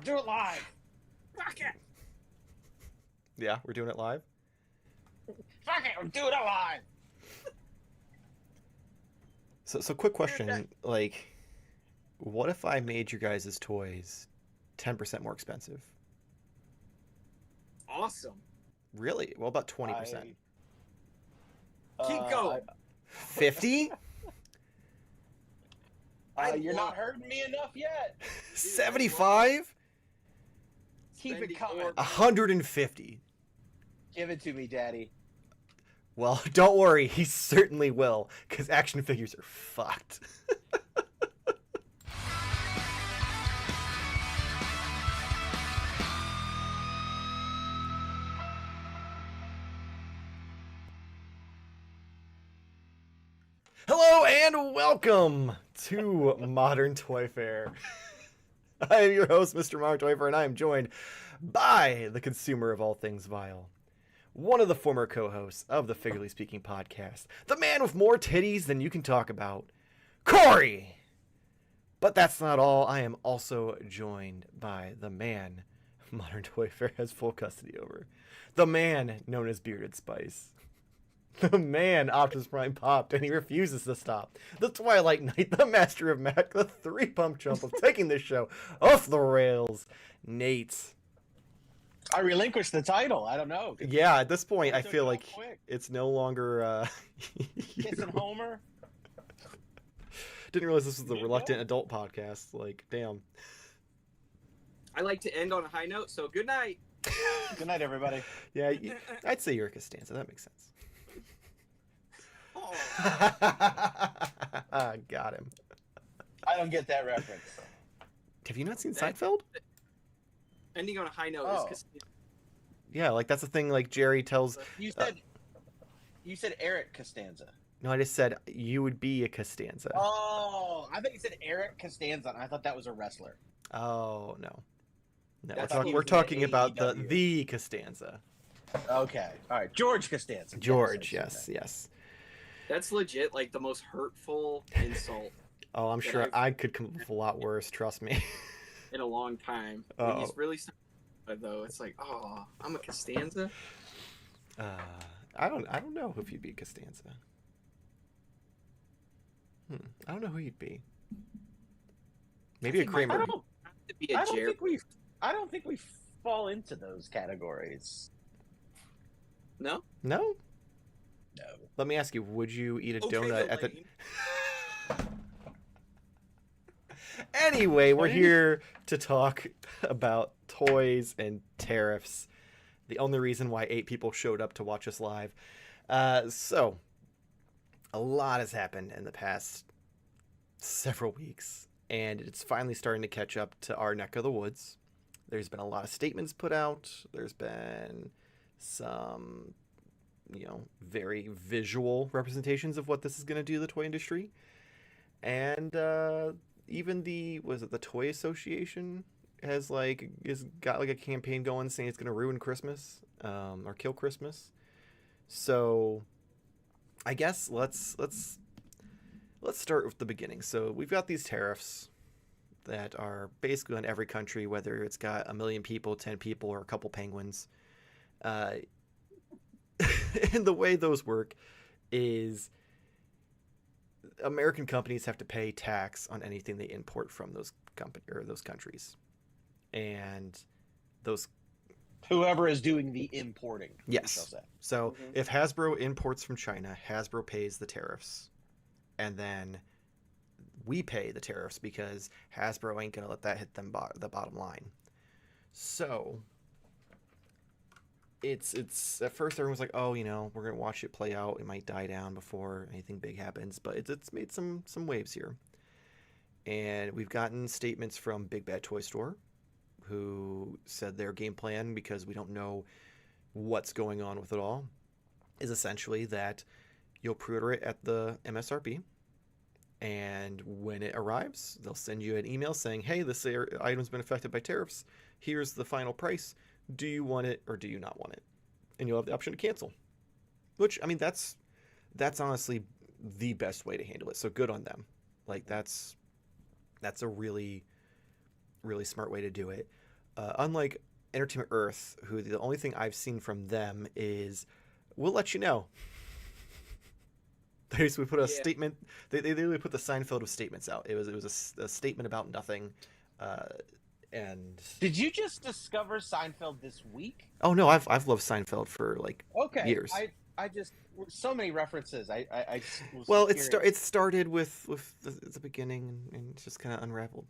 Do it live. Fuck it. Yeah, we're doing it live. Fuck it. Do it live. So quick question, like, what if I made your guys' toys 10% more expensive? Awesome. Really? Well, about 20%. Keep going. 50? You're not hurting me enough yet. 75? Keep Spending it coming. more. 150. Give it to me, Daddy. Well, don't worry, he certainly will, because action figures are fucked. Hello and welcome to Modern Toy Fair. I am your host, Mr. Modern Toy Fair, and I am joined by the consumer of all things vile, one of the former co-hosts of the Figuratively Speaking podcast, the man with more titties than you can talk about, Corey! But that's not all. I am also joined by the man Modern Toy Fair has full custody over, the man known as Bearded Spice. The man Optimus Prime popped, and he refuses to stop. The Twilight Knight, the Master of Mac, the three-pump jump of taking this show off the rails, Nate. I relinquished the title. I don't know. Yeah, at this point, I I took feel it like off quick. it's no longer... Kissing Homer. Didn't realize this was the Yeah. Reluctant Adult podcast. Like, damn. I like to end on a high note, so good night. Good night, everybody. Yeah, I'd say you're a Costanza. That makes sense. Oh, Got him. I don't get that reference. Have you not seen That- Seinfeld? ending on a high note Oh. is Yeah, like that's the thing. Like Jerry tells. You said Eric Costanza. No, I just said you would be a Costanza. Oh, I thought you said Eric Costanza, and I thought that was a wrestler. Oh no, no. That's We're what we're he was in talking about AEW. the Costanza. Okay, all right, George Costanza. George, yes, yes. that's legit like the most hurtful insult Oh, I'm That sure I've- I could come up with a lot worse. Trust me. in a long time. Oh. When he's really but though, it's like, oh, I'm a Costanza. I don't know if you'd be Costanza. I don't know who you'd be. Maybe a think my- Kramer. I don't. I have to be a I don't Jerry. think we. I don't think we fall into those categories. No? No. No. Let me ask you: would you eat a Okay, donut at the? Elaine. Anyway, we're Hey. here to talk about toys and tariffs. The only reason why 8 people showed up to watch us live. So, a lot has happened in the past several weeks, and it's finally starting to catch up to our neck of the woods. There's been a lot of statements put out. There's been some, very visual representations of what this is going to do to the toy industry. And even the Toy Association has got a campaign going saying it's going to ruin Christmas or kill Christmas. So I guess let's start with the beginning. So we've got these tariffs that are basically on every country, whether it's got 1 million people, 10 people, or a couple penguins. And the way those work is American companies have to pay tax on anything they import from those countries, and those. Whoever is doing the importing. we Yes. shall say. So Mhm. if Hasbro imports from China, Hasbro pays the tariffs, and then we pay the tariffs because Hasbro ain't gonna let that hit them the bottom line. So it's at first everyone's like, oh, we're gonna watch it play out. It might die down before anything big happens, but it's made some waves here, and we've gotten statements from Big Bad Toy Store, who said their game plan, because we don't know what's going on with it all, is essentially that you'll pre-order it at the MSRP, and when it arrives, they'll send you an email saying, hey, this item's been affected by tariffs. Here's the final price. Do you want it or do you not want it? And you'll have the option to cancel. Which, I mean, that's honestly the best way to handle it. So good on them. Like, that's a really, really smart way to do it. unlike Entertainment Earth, who the only thing I've seen from them is, we'll let you know. They just we put a Yeah. statement. They literally put the Seinfeld of statements out. It was a statement about nothing, and Did you just discover Seinfeld this week? oh no, I've loved Seinfeld for like Okay, years. I just so many references. I just was Well, curious. it started with the beginning and it's just kind of unraveled.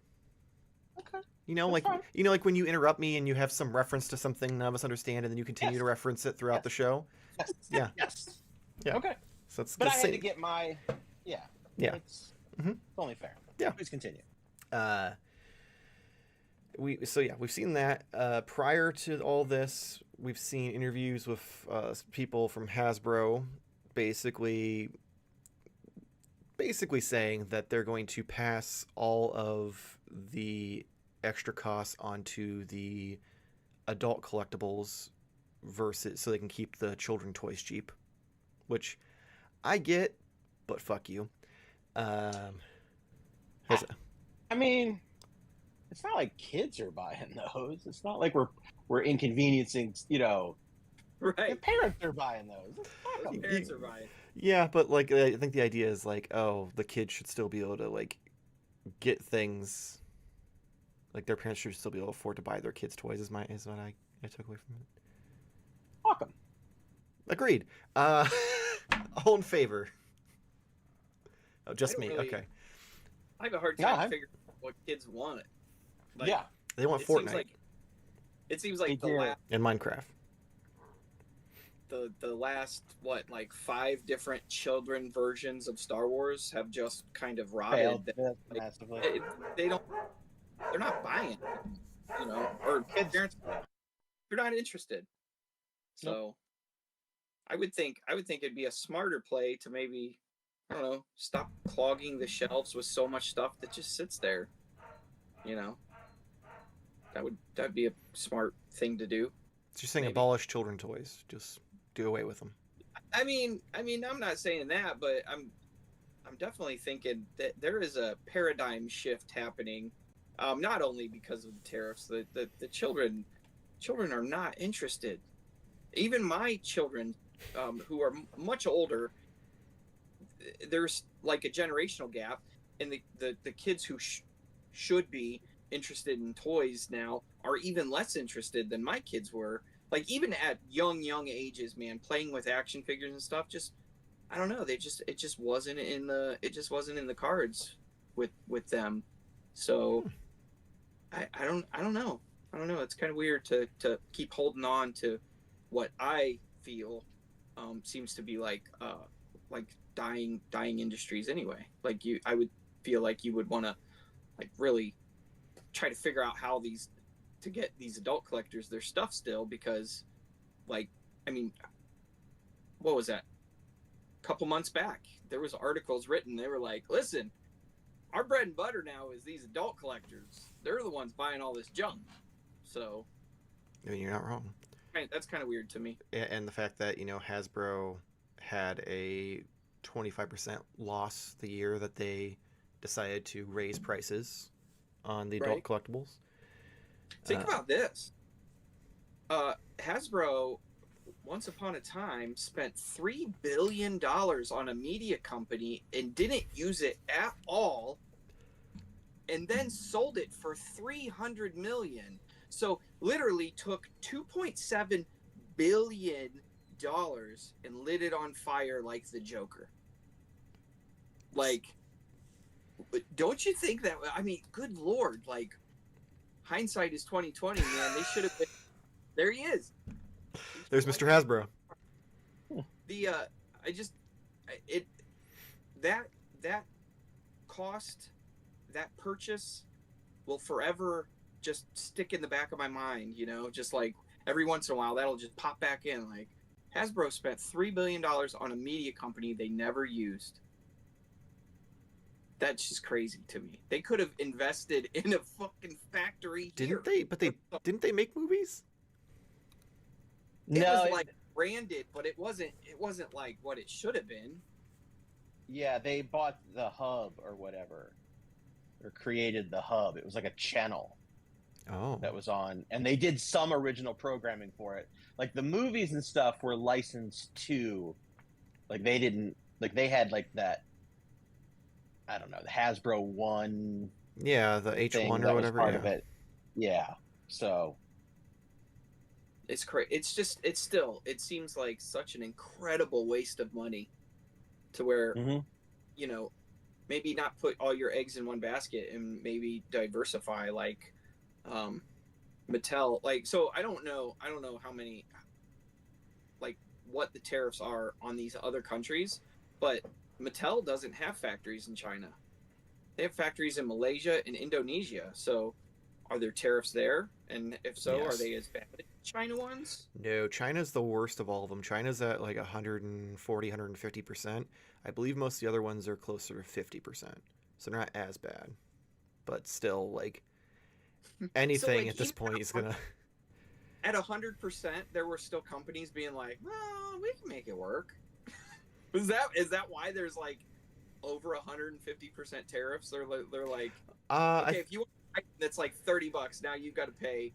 Okay, You know, that's like fine. like when you interrupt me and you have some reference to something none of us understand, and then you continue Yes, to reference it throughout yes, the show. yes, Yeah, yes. yeah. Okay, So it's but the I had to same. get my yeah. Yeah. It's Mhm. only fair. Yeah. Please continue. Uh, we've seen that. Prior to all this, we've seen interviews with people from Hasbro, basically saying that they're going to pass all of the extra costs onto the adult collectibles versus so they can keep the children toys cheap, which I get, but fuck you. Um, I, has, I mean, it's not like kids are buying those. It's not like we're inconveniencing. Their Right. parents are buying those. Let's fuck Those 'em. parents are right. yeah, but like I think the idea is like, oh, the kids should still be able to like get things. Like their parents should still be able to afford to buy their kids' toys. Is what I took away from it. Fuck 'em. Agreed. Uh, all in favor. Oh, I just don't me. really. Okay. I have a hard Yeah, time figuring out what kids want. Like, Yeah, They want it Fortnite seems like They the do. last and Minecraft. the last what like 5 different children versions of Star Wars have just kind of failed rotted. Like, massively. they don't. They're not buying it, or Kids, parents. They're not interested. So I would think it'd be a smarter play to maybe, I don't know, stop clogging the shelves with so much stuff that just sits there. You know, that'd be a smart thing to do. So you're saying Maybe. abolish children toys? Just do away with them. I'm not saying that, but I'm definitely thinking that there is a paradigm shift happening. Not only because of the tariffs, the children are not interested. Even my children, who are much older, there's like a generational gap, and the kids who should be interested in toys now are even less interested than my kids were. Like even at young ages, man, playing with action figures and stuff, just I don't know, it just wasn't in the cards with them. So I don't know. I don't know. It's kind of weird to keep holding on to what I feel seems to be like dying industries anyway. Like I would feel like you would want to like really try to figure out how to get these adult collectors their stuff still, because like I mean, what was that? A couple months back, there was articles written. They were like, listen, our bread and butter now is these adult collectors. They're the ones buying all this junk. So I mean, you're not wrong. that's kind of weird to me. And the fact that Hasbro had a 25% loss the year that they decided to raise prices on the adult collectibles. Think about this. Hasbro, once upon a time, spent $3 billion on a media company and didn't use it at all, and then sold it for $300 million. So literally took $2.7 billion and lit it on fire like the Joker. Like, don't you think that? I mean, good Lord! Like, hindsight is 2020, man. They should have been. There he is. There's Mr. Hasbro. That cost, that purchase will forever just stick in the back of my mind, just like every once in a while that'll just pop back in. Like, Hasbro spent $3 billion on a media company they never used. That's just crazy to me. They could have invested in a fucking factory here. Didn't they? But didn't they make movies? It no, was like branded, but it wasn't like what it should have been. yeah, they bought the hub or whatever, or created the hub. It was like a channel. Oh, that was on, and they did some original programming for it. Like the movies and stuff were licensed to, like they didn't, like they had like that, I don't know, the Hasbro One yeah, the thing H1 or that was whatever. part of Yeah. it. Yeah. So, It's crazy. It's just, it's still, it seems like such an incredible waste of money to where, mhm. you know, maybe not put all your eggs in one basket and maybe diversify like um Mattel. Like, so I don't know how many, like what the tariffs are on these other countries, but Mattel doesn't have factories in China. They have factories in Malaysia and Indonesia. So are there tariffs there? And if so, are Yes. they as bad as China ones? No, China's the worst of all of them. China's at like 140, 150%. I believe most of the other ones are closer to 50%. So they're not as bad. But still, like, So anything like at this even point is gonna. at 100%, there were still companies being like, "Well, we can make it work." Is that why there's like over 150% tariffs? They're like, I okay, if you want an item that's like $30, now you've got to pay.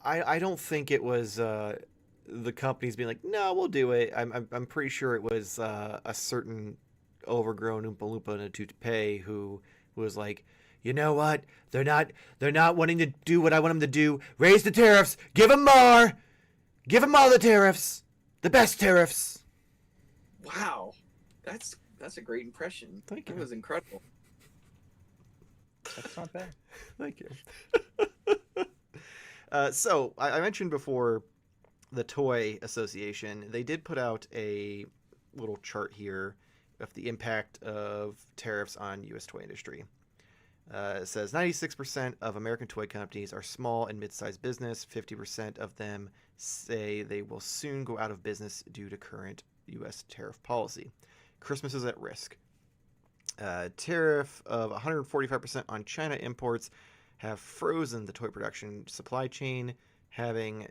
I don't think it was the companies being like, no, we'll do it. I'm pretty sure it was a certain overgrown Oompa Loompa to pay who was like, you know what? They're not wanting to do what I want them to do. Raise the tariffs. Give them more. Give them all the tariffs. The best tariffs. Wow, that's a great impression. Thank That you. was incredible. That's not bad. Thank you. So I mentioned before the Toy Association. They did put out a little chart here of the impact of tariffs on U.S. toy industry. It says 96% of American toy companies are small and mid-sized business. 50% of them say they will soon go out of business due to current U.S. tariff policy. Christmas is at risk. Tariff of 145% on China imports have frozen the toy production supply chain, having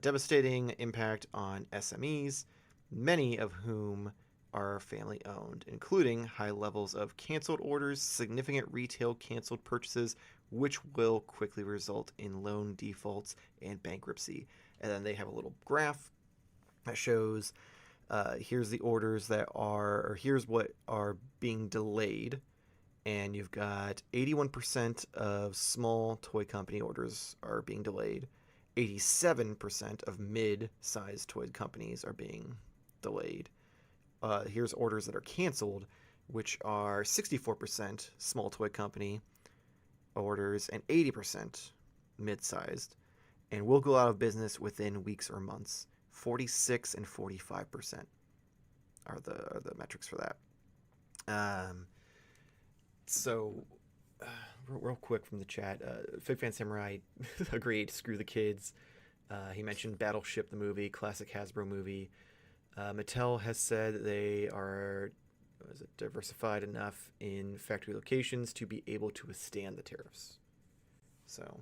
devastating impact on SMEs, many of whom are family owned, including high levels of canceled orders, significant retail canceled purchases, which will quickly result in loan defaults and bankruptcy. And then they have a little graph that shows here's the orders that are, or here's what are being delayed. And you've got 81% of small toy company orders are being delayed. 87% of mid-sized toy companies are being delayed. Here's orders that are canceled, which are 64% small toy company orders and 80% mid-sized, and will go out of business within weeks or months. 46 and 45% are the metrics for that. So, real quick from the chat, Fig Fan Samurai agreed. Screw the kids. He mentioned Battleship, the movie, classic Hasbro movie. Mattel has said that they are diversified enough in factory locations to be able to withstand the tariffs. So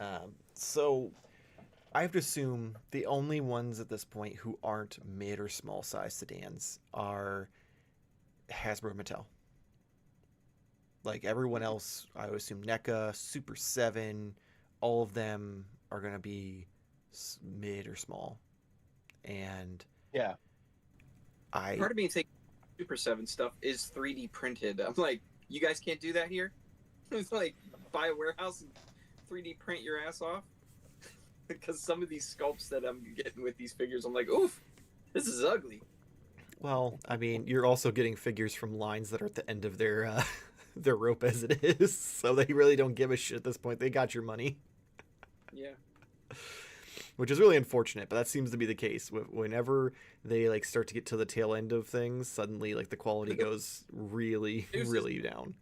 I have to assume the only ones at this point who aren't mid or small size sedans are Hasbro and Mattel. Like everyone else, I would assume NECA, Super 7, all of them are going to be mid or small. And Yeah. Part of me thinks Super 7 stuff is 3D printed. I'm like, you guys can't do that here? It's like, buy a warehouse and 3D print your ass off? Because some of these sculpts that I'm getting with these figures, I'm like, oof, this is ugly. Well, I mean, you're also getting figures from lines that are at the end of their their rope as it is, so they really don't give a shit at this point. They got your money. Yeah. Which is really unfortunate, but that seems to be the case. Whenever they like start to get to the tail end of things, suddenly like the quality goes really, really down.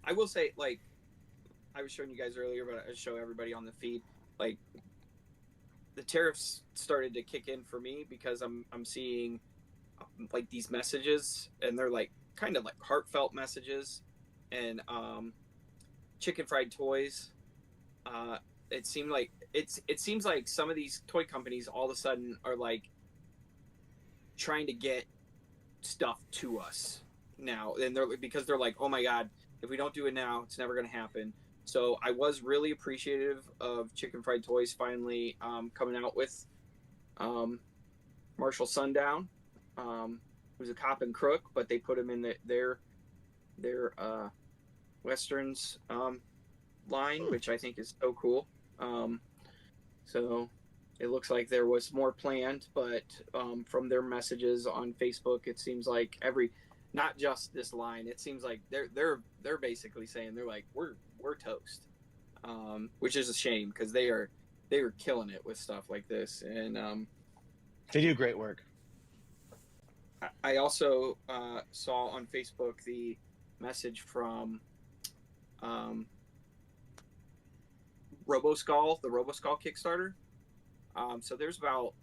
I will say, like, I was showing you guys earlier, but I show everybody on the feed, like, the tariffs started to kick in for me because I'm seeing like these messages, and they're like kind of like heartfelt messages, and chicken fried toys. It seemed like it seems like some of these toy companies all of a sudden are like trying to get stuff to us now, and they're because they're like, oh my god, if we don't do it now, it's never going to happen. So I was really appreciative of Chicken Fried Toys finally coming out with Marshall Sundown, who's a cop and crook, but they put him in their westerns line, which I think is so cool. So it looks like there was more planned, but from their messages on Facebook, it seems like not just this line. It seems like they're basically saying they're like we're toast, which is a shame because they are killing it with stuff like this, and They do great work. I also saw on Facebook the message from RoboSkull, the RoboSkull Kickstarter. So there's about,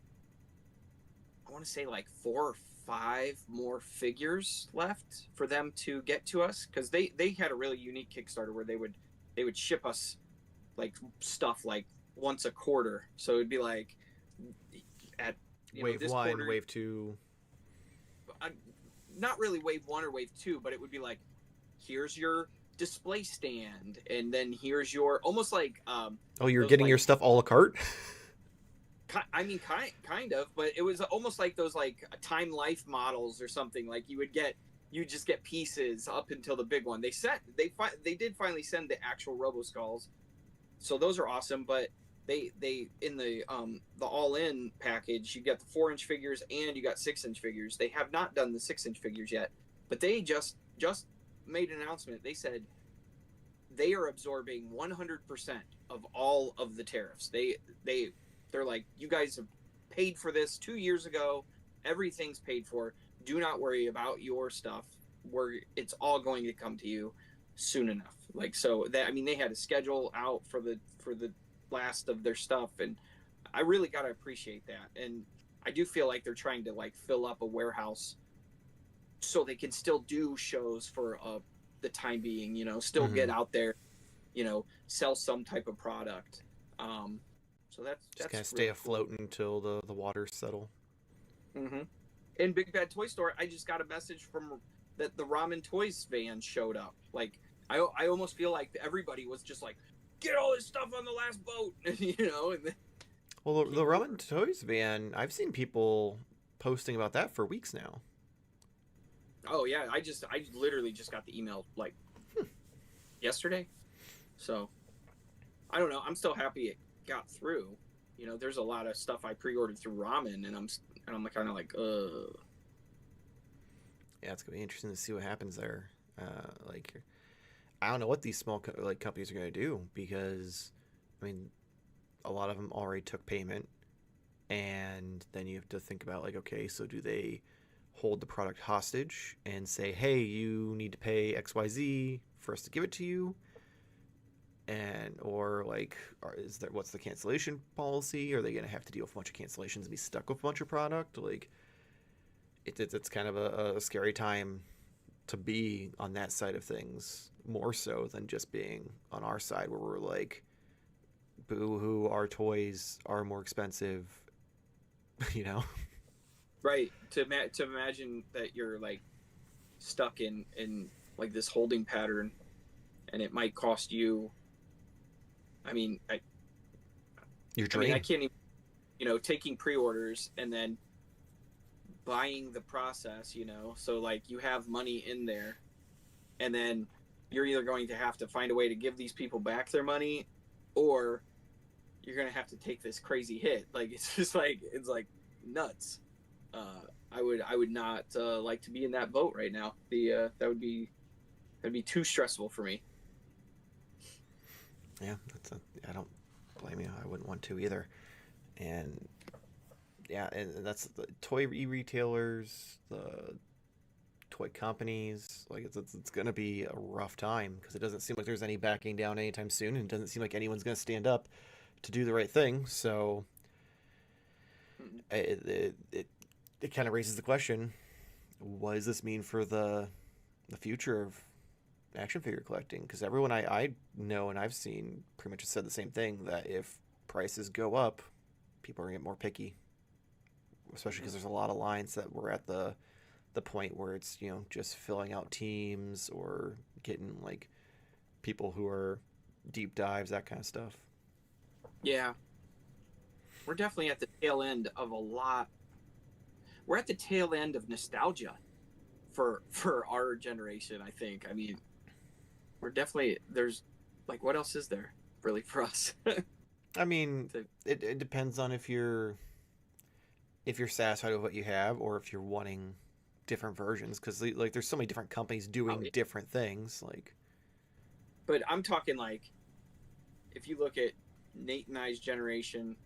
I want to say like 4 or 5 more figures left for them to get to us, because they had a really unique Kickstarter where they would ship us like stuff like once a quarter. So it'd be like at Wave this 1, quarter, Wave 2. Not really wave 1 or wave 2, but it would be like, here's your display stand, and then here's your almost like Oh, you're getting your stuff a la carte? I mean, kind of, but it was almost like those like Time Life models or something. Like you just get pieces up until the big one. They did finally send the actual RoboSkulls, so those are awesome. But they in the all-in package, you got the 4-inch figures and you got 6-inch figures. They have not done the 6-inch figures yet, but they just made an announcement. They said they are absorbing 100% of all of the tariffs. They're like, you guys have paid for this 2 years ago. Everything's paid for. Do not worry about your stuff. It's all going to come to you soon enough. Like, so that, I mean, they had a schedule out for the last of their stuff, and I really got to appreciate that. And I do feel like they're trying to like fill up a warehouse so they can still do shows for the time being, still get out there, sell some type of product. So that's Just kind of really stay afloat until the waters settle. Mm-hmm. In Big Bad Toy Store, I just got a message from that the Ramen Toys van showed up. Like, I almost feel like everybody was just like, get all this stuff on the last boat, And Well, the Ramen Toys van, I've seen people posting about that for weeks now. Oh yeah, I literally just got the email like yesterday. So I don't know. I'm still happy it got through. There's a lot of stuff I pre-ordered through Ramen, and I'm kind of like, Yeah, it's gonna be interesting to see what happens there. I don't know what these small companies are gonna do, because, I mean, a lot of them already took payment, and then you have to think about like, okay, so do they hold the product hostage and say, hey, you need to pay XYZ for us to give it to you? Or like, what's the cancellation policy? Are they going to have to deal with a bunch of cancellations and be stuck with a bunch of product? Like, it's kind of a scary time to be on that side of things, more so than just being on our side, where we're like, boo-hoo, our toys are more expensive, Right. To imagine that you're like stuck in like this holding pattern, and it might cost you. I mean, your dream. I can't even, taking pre-orders and then buying the process, so like you have money in there, and then you're either going to have to find a way to give these people back their money, or you're going to have to take this crazy hit. Like, it's just like, it's like nuts. I would not like to be in that boat right now. That'd be too stressful for me. Yeah, I don't blame you. I wouldn't want to either. And yeah, and that's the toy retailers, the toy companies. Like, it's gonna be a rough time, because it doesn't seem like there's any backing down anytime soon, and it doesn't seem like anyone's gonna stand up to do the right thing. So it kind of raises the question: what does this mean for the future of action figure collecting? Because everyone I know and I've seen pretty much said the same thing, that if prices go up, people are gonna get more picky, especially because there's a lot of lines that were at the point where it's just filling out teams, or getting like people who are deep dives, that kind of stuff. Yeah. We're definitely at the tail end of a lot. We're at the tail end of nostalgia for our generation, I think. I mean, we're definitely there's like what else is there really for us? I mean, it depends on if you're satisfied with what you have or if you're wanting different versions, because like there's so many different companies doing different things. Like, but I'm talking like if you look at Nate and I's generation,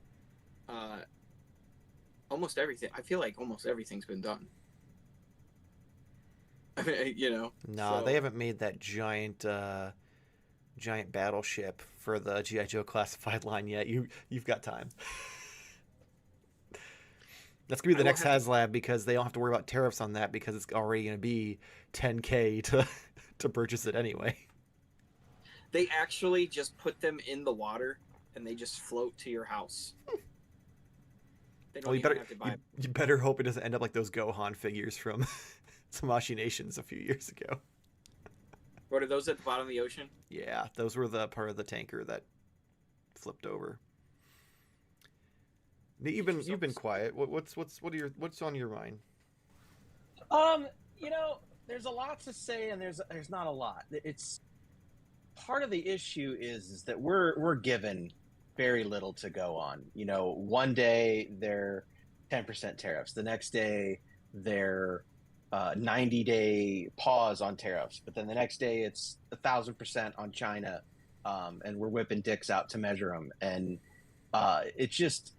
almost everything. I feel like almost everything's been done. I mean, nah, they haven't made that giant battleship for the GI Joe classified line yet. You've got time. That's gonna be the next HasLab, because they don't have to worry about tariffs on that, because it's already gonna be $10K to purchase it anyway. They actually just put them in the water and they just float to your house. They don't even have to buy. You better hope it doesn't end up like those Gohan figures from Samashi Nations a few years ago. What are those at the bottom of the ocean? Yeah, those were the part of the tanker that flipped over. You've been quiet. What's on your mind? There's a lot to say, and there's not a lot. It's part of the issue is that we're given very little to go on. One day they're 10% tariffs, the next day they're 90-day pause on tariffs, but then the next day it's 1,000% on China, and we're whipping dicks out to measure them, and it's just.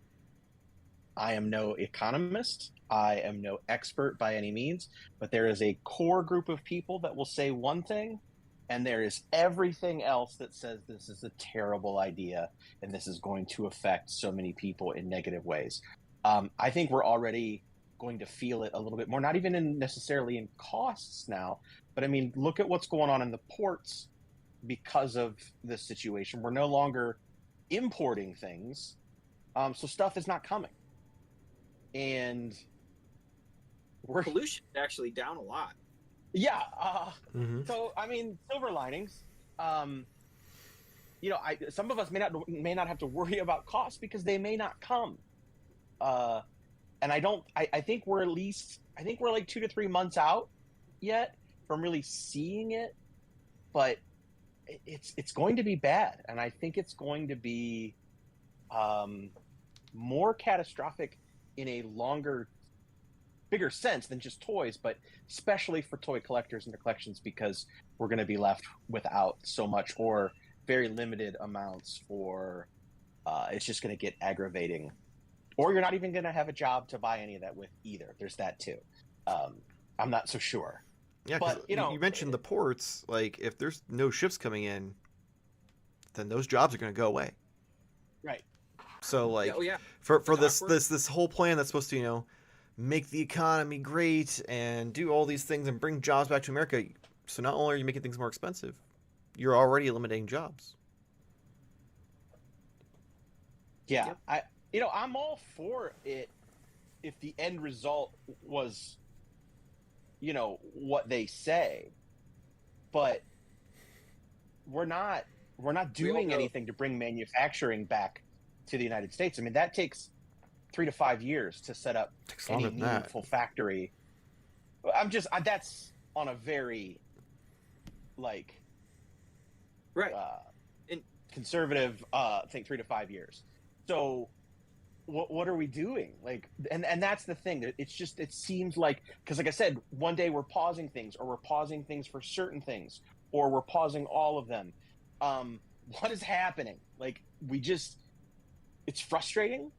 I am no economist. I am no expert by any means, but there is a core group of people that will say one thing, and there is everything else that says this is a terrible idea and this is going to affect so many people in negative ways. I think we're already going to feel it a little bit more, not even necessarily in costs now, but I mean, look at what's going on in the ports because of this situation. We're no longer importing things, so stuff is not coming. And pollution is actually down a lot. Yeah. So I mean, silver linings. Some of us may not have to worry about costs because they may not come. And I think we're like 2 to 3 months out yet from really seeing it, but it's going to be bad, and I think it's going to be more catastrophic in a bigger sense than just toys, but especially for toy collectors and their collections, because we're going to be left without so much or very limited amounts, or it's just going to get aggravating, or you're not even going to have a job to buy any of that with either. There's that too. I'm not so sure. Yeah, but you mentioned the ports. Like, if there's no ships coming in, then those jobs are going to go away. Right. So for this whole plan that's supposed to make the economy great and do all these things and bring jobs back to America. So not only are you making things more expensive, you're already eliminating jobs. Yeah, yep. I'm all for it if the end result was what they say, but we're not doing anything to bring manufacturing back to the United States. I mean, that takes 3 to 5 years to set up any meaningful factory. That's on a very conservative think 3 to 5 years. So what are we doing? And that's the thing. It's just, it seems like, because like I said, one day we're pausing things, or we're pausing things for certain things, or we're pausing all of them. What is happening? It's frustrating.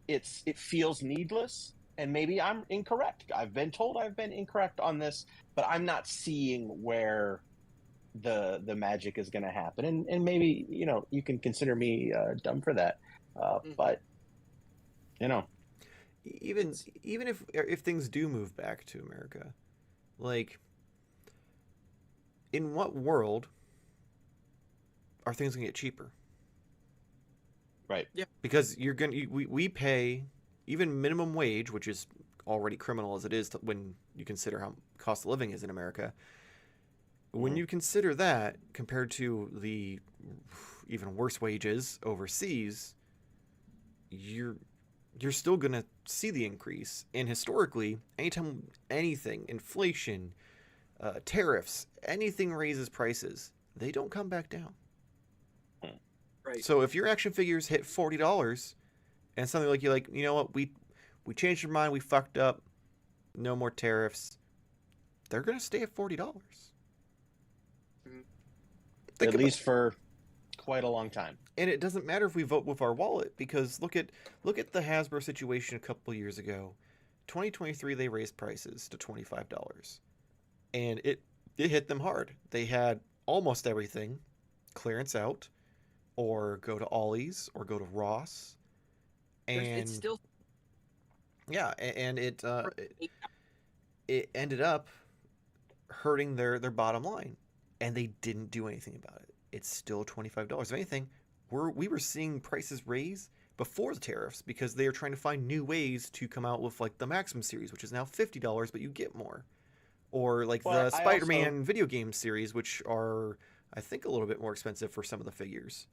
It feels needless, and maybe I'm incorrect. I've been told I've been incorrect on this, but I'm not seeing where the magic is going to happen. And maybe, you can consider me dumb for that. But even if things do move back to America, in what world are things going to get cheaper? Right. Yeah. Because we pay even minimum wage, which is already criminal as it is when you consider how cost of living is in America. When you consider that compared to the even worse wages overseas, you're still going to see the increase. And historically, anytime anything, inflation, tariffs, anything raises prices, they don't come back down. Right. So if your action figures hit $40 and something like you know what, we changed our mind, we fucked up, no more tariffs, they're going to stay at $40. At least for quite a long time. And it doesn't matter if we vote with our wallet, because look at the Hasbro situation a couple years ago. 2023 they raised prices to $25. And it hit them hard. They had almost everything clearance out, or go to Ollie's, or go to Ross. And it's still, yeah, and it ended up hurting their bottom line, and they didn't do anything about it. It's still $25. If anything, we were seeing prices raise before the tariffs, because they are trying to find new ways to come out with like the Maximum series, which is now $50, but you get more, or like the Spider-Man video game series, which are, I think, a little bit more expensive for some of the figures.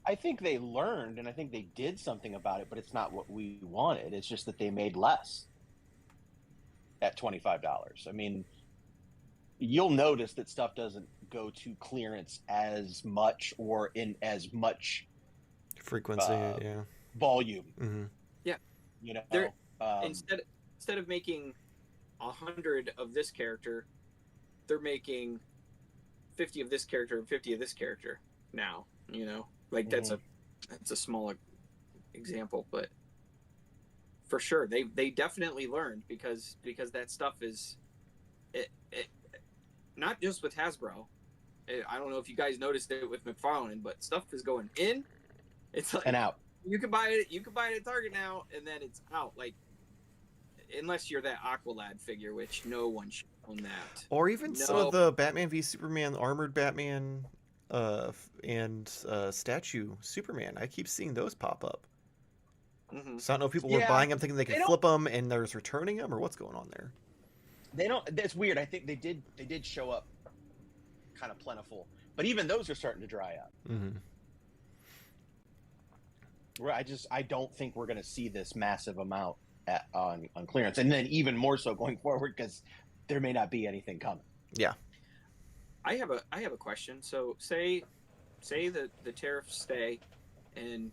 I think they learned, and I think they did something about it, but it's not what we wanted. It's just that they made less at $25. I mean, you'll notice that stuff doesn't go to clearance as much, or in as much frequency, volume. Mm-hmm. Yeah, you know, instead of making 100 of this character, they're making 50 of this character and 50 of this character now. You know, like that's a small example, but for sure they definitely learned, because that stuff is it not just with Hasbro. I don't know if you guys noticed it with McFarlane, but stuff is going in. It's like, and out. You can buy it at Target now, and then it's out. Like, unless you're that Aqualad figure, which no one should own that. Or even some of the Batman v Superman armored Batman and statue Superman. I keep seeing those pop up. Mm-hmm. So I don't know if people were buying them thinking they could flip them, and there's returning them, or what's going on there. They don't. That's weird. I think they did show up kind of plentiful, but even those are starting to dry up. Mm-hmm. Where I don't think we're going to see this massive amount on clearance, and then even more so going forward, because there may not be anything coming. Yeah. I have a question. So say the tariffs stay, and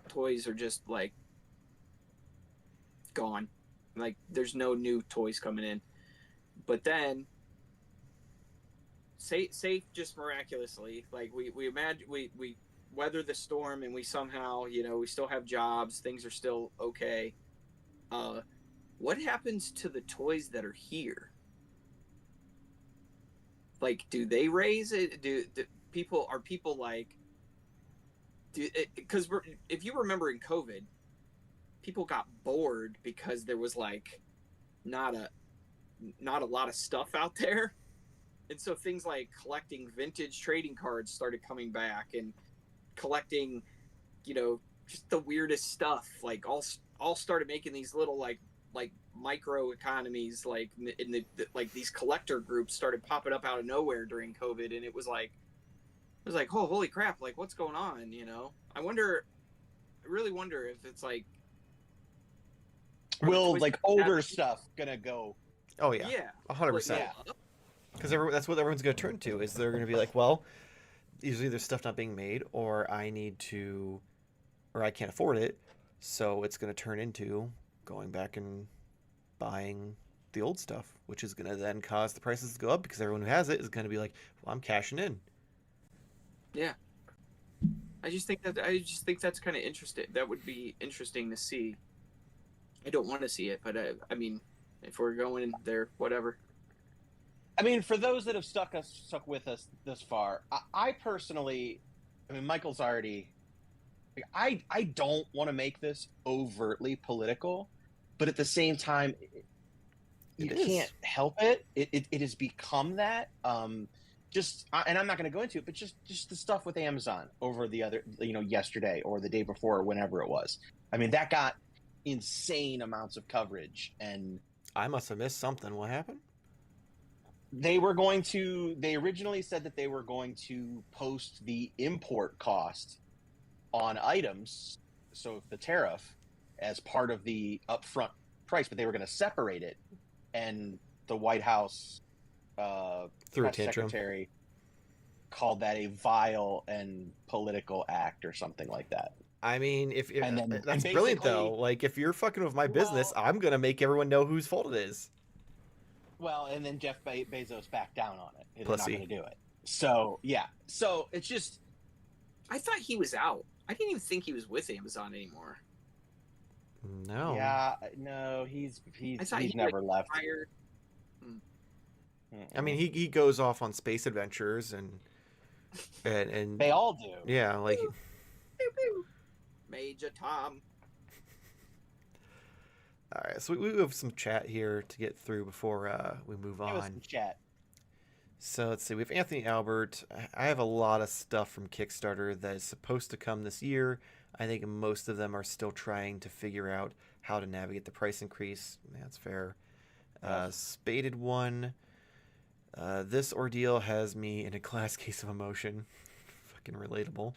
toys are just like gone. Like, there's no new toys coming in. But then, say just miraculously, like we imagine we weather the storm, and we somehow, we still have jobs, things are still okay. What happens to the toys that are here? Like, do they raise it? Do people like? Because if you remember in COVID, people got bored because there was like not a lot of stuff out there, and so things like collecting vintage trading cards started coming back, and collecting, just the weirdest stuff. Like all started making these little like micro economies, like in the like these collector groups started popping up out of nowhere during COVID, and it was like, oh, holy crap, like what's going on? I really wonder if it's like, will like older stuff gonna go? Oh yeah, 100%. Because that's what everyone's gonna turn to, is they're gonna be like, well, usually there's stuff not being made, or I can't afford it, so it's gonna turn into going back and buying the old stuff, which is gonna then cause the prices to go up, because everyone who has it is gonna be like, well, I'm cashing in. Yeah. I just think that's kind of interesting. That would be interesting to see. I don't want to see it, but I mean, if we're going there, whatever. I mean, for those that have stuck with us this far, I personally, Michael's already. I don't want to make this overtly political, but at the same time, you can't help it. It has become that. And I'm not going to go into it, but just the stuff with Amazon over the other, yesterday or the day before or whenever it was. I mean, that got insane amounts of coverage, and I must have missed something. What happened? They originally said that they were going to post the import cost on items, so the tariff, as part of the upfront price, but they were going to separate it. And the White House Through a press tantrum. secretary called that a vile and political act or something like that. I mean, if And then that's and brilliant though. basically- Like, if you're fucking with my business, Well- I'm gonna make everyone know whose fault it is. Well, and then Jeff Bezos backed down on it. They're Pussy. not going to do it. So, yeah. So, it's just... I thought he was out. I didn't even think he was with Amazon anymore. No. Yeah, no, he's I thought he never left. Fired. I mean, he goes off on space adventures and They all do. yeah, like Pew, pew. Major Tom. all right. So we have some chat here to get through before we move Give us on. some chat. So let's see. We have Anthony Albert. I have a lot of stuff from Kickstarter that is supposed to come this year. I think most of them are still trying to figure out how to navigate the price increase. That's fair. Spaded one. This ordeal has me in a glass case of emotion. Fucking relatable.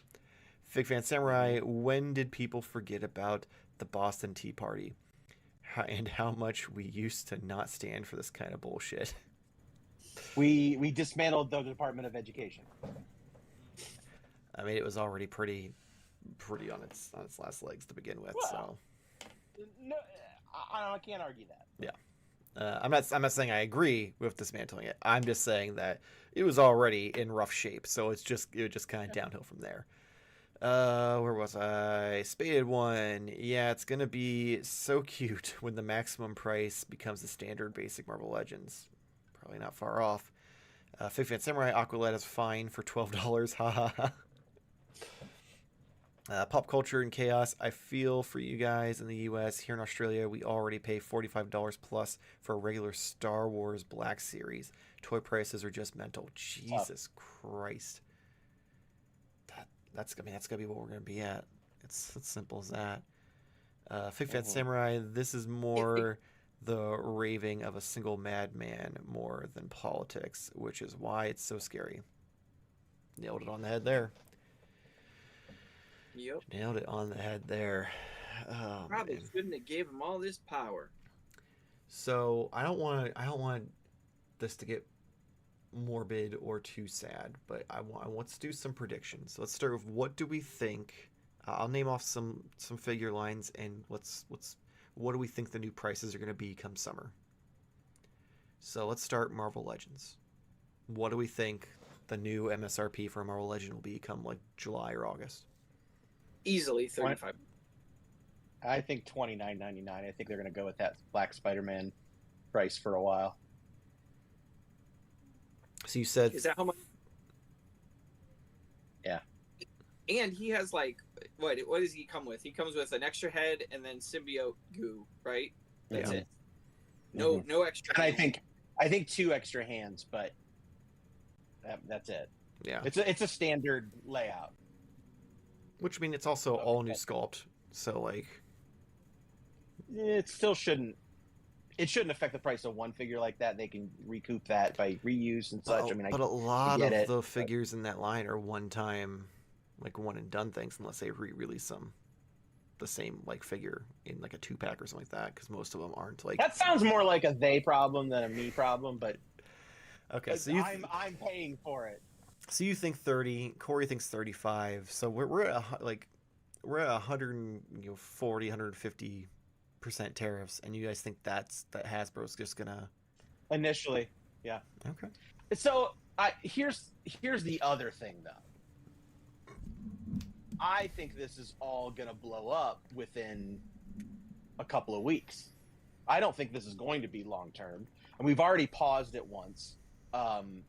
Fig Fan Samurai, when did people forget about the Boston Tea Party? And how much we used to not stand for this kind of bullshit. We dismantled the Department of Education. I mean, it was already pretty on its last legs to begin with. Well, no, I can't argue that. I'm not saying I agree with dismantling it. I'm just saying that it was already in rough shape, so it was just kind of downhill from there. Where was I? Spaded one. Yeah, it's gonna be so cute when the maximum price becomes the standard basic Marvel Legends. Probably not far off. Fig Fan Samurai Aqualad is fine for $12. Ha ha ha. Pop Culture and Chaos. I feel for you guys in the US. Here in Australia, we already pay $45 plus for a regular Star Wars Black Series. Toy prices are just mental. Jesus Christ. That's gonna be what we're gonna be at. It's as simple as that. Fig Fan Samurai. This is more the raving of a single madman more than politics, which is why it's so scary. Nailed it on the head there. Yep. Nailed it on the head there. Oh, Probably man. shouldn't have gave him all this power. So I don't want this to get morbid or too sad, but I want let's do some predictions. Let's start with what do we think? I'll name off some figure lines and what do we think the new prices are going to be come summer? So let's start Marvel Legends. What do we think the new MSRP for Marvel Legend will be come like July or August? Easily 35. I think $29.99. I think they're going to go with that Black Spider-Man price for a while. So you said Is that how much? Yeah. And he has like what does he come with? He comes with an extra head and then symbiote goo, right? That's Yeah. it. No extra. And I think 2 extra hands, but that's it. yeah. It's a standard layout. Which I mean it's also all new sculpt. So like It still shouldn't. It shouldn't affect the price of one figure like that. They can recoup that by reuse and such. but a lot get of it, the figures in that line are one time, like one and done things, unless they re-release them, the same like figure in like a 2-pack or something like that. Because most of them aren't like. That sounds more like a they problem than a me problem, but Okay, so you I'm paying for it. so you think 30? Corey thinks 35. So we're at we're at 140, 150% tariffs, and you guys think that Hasbro's just gonna Initially, yeah. okay. So here's the other thing though. I think this is all gonna blow up within a couple of weeks. I don't think this is going to be long term, and we've already paused it once, and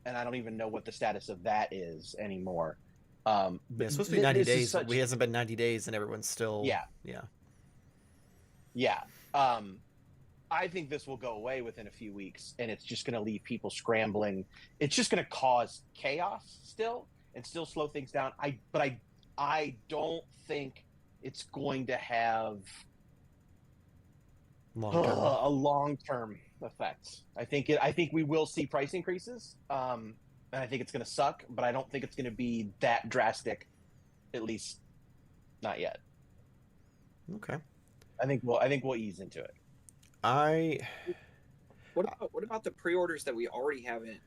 I don't even know what the status of that is anymore. Yeah, it's supposed to be 90 this is days. such- It hasn't been 90 days, and everyone's still Yeah. yeah. Yeah. I think this will go away within a few weeks, and it's just going to leave people scrambling. It's just going to cause chaos still, and still slow things down. I don't think it's going to have Long term. a long term effects. I think we will see price increases. And I think it's going to suck, but I don't think it's going to be that drastic. At least, not yet. Okay. I think we'll ease into it. What about the pre-orders that we already haven't?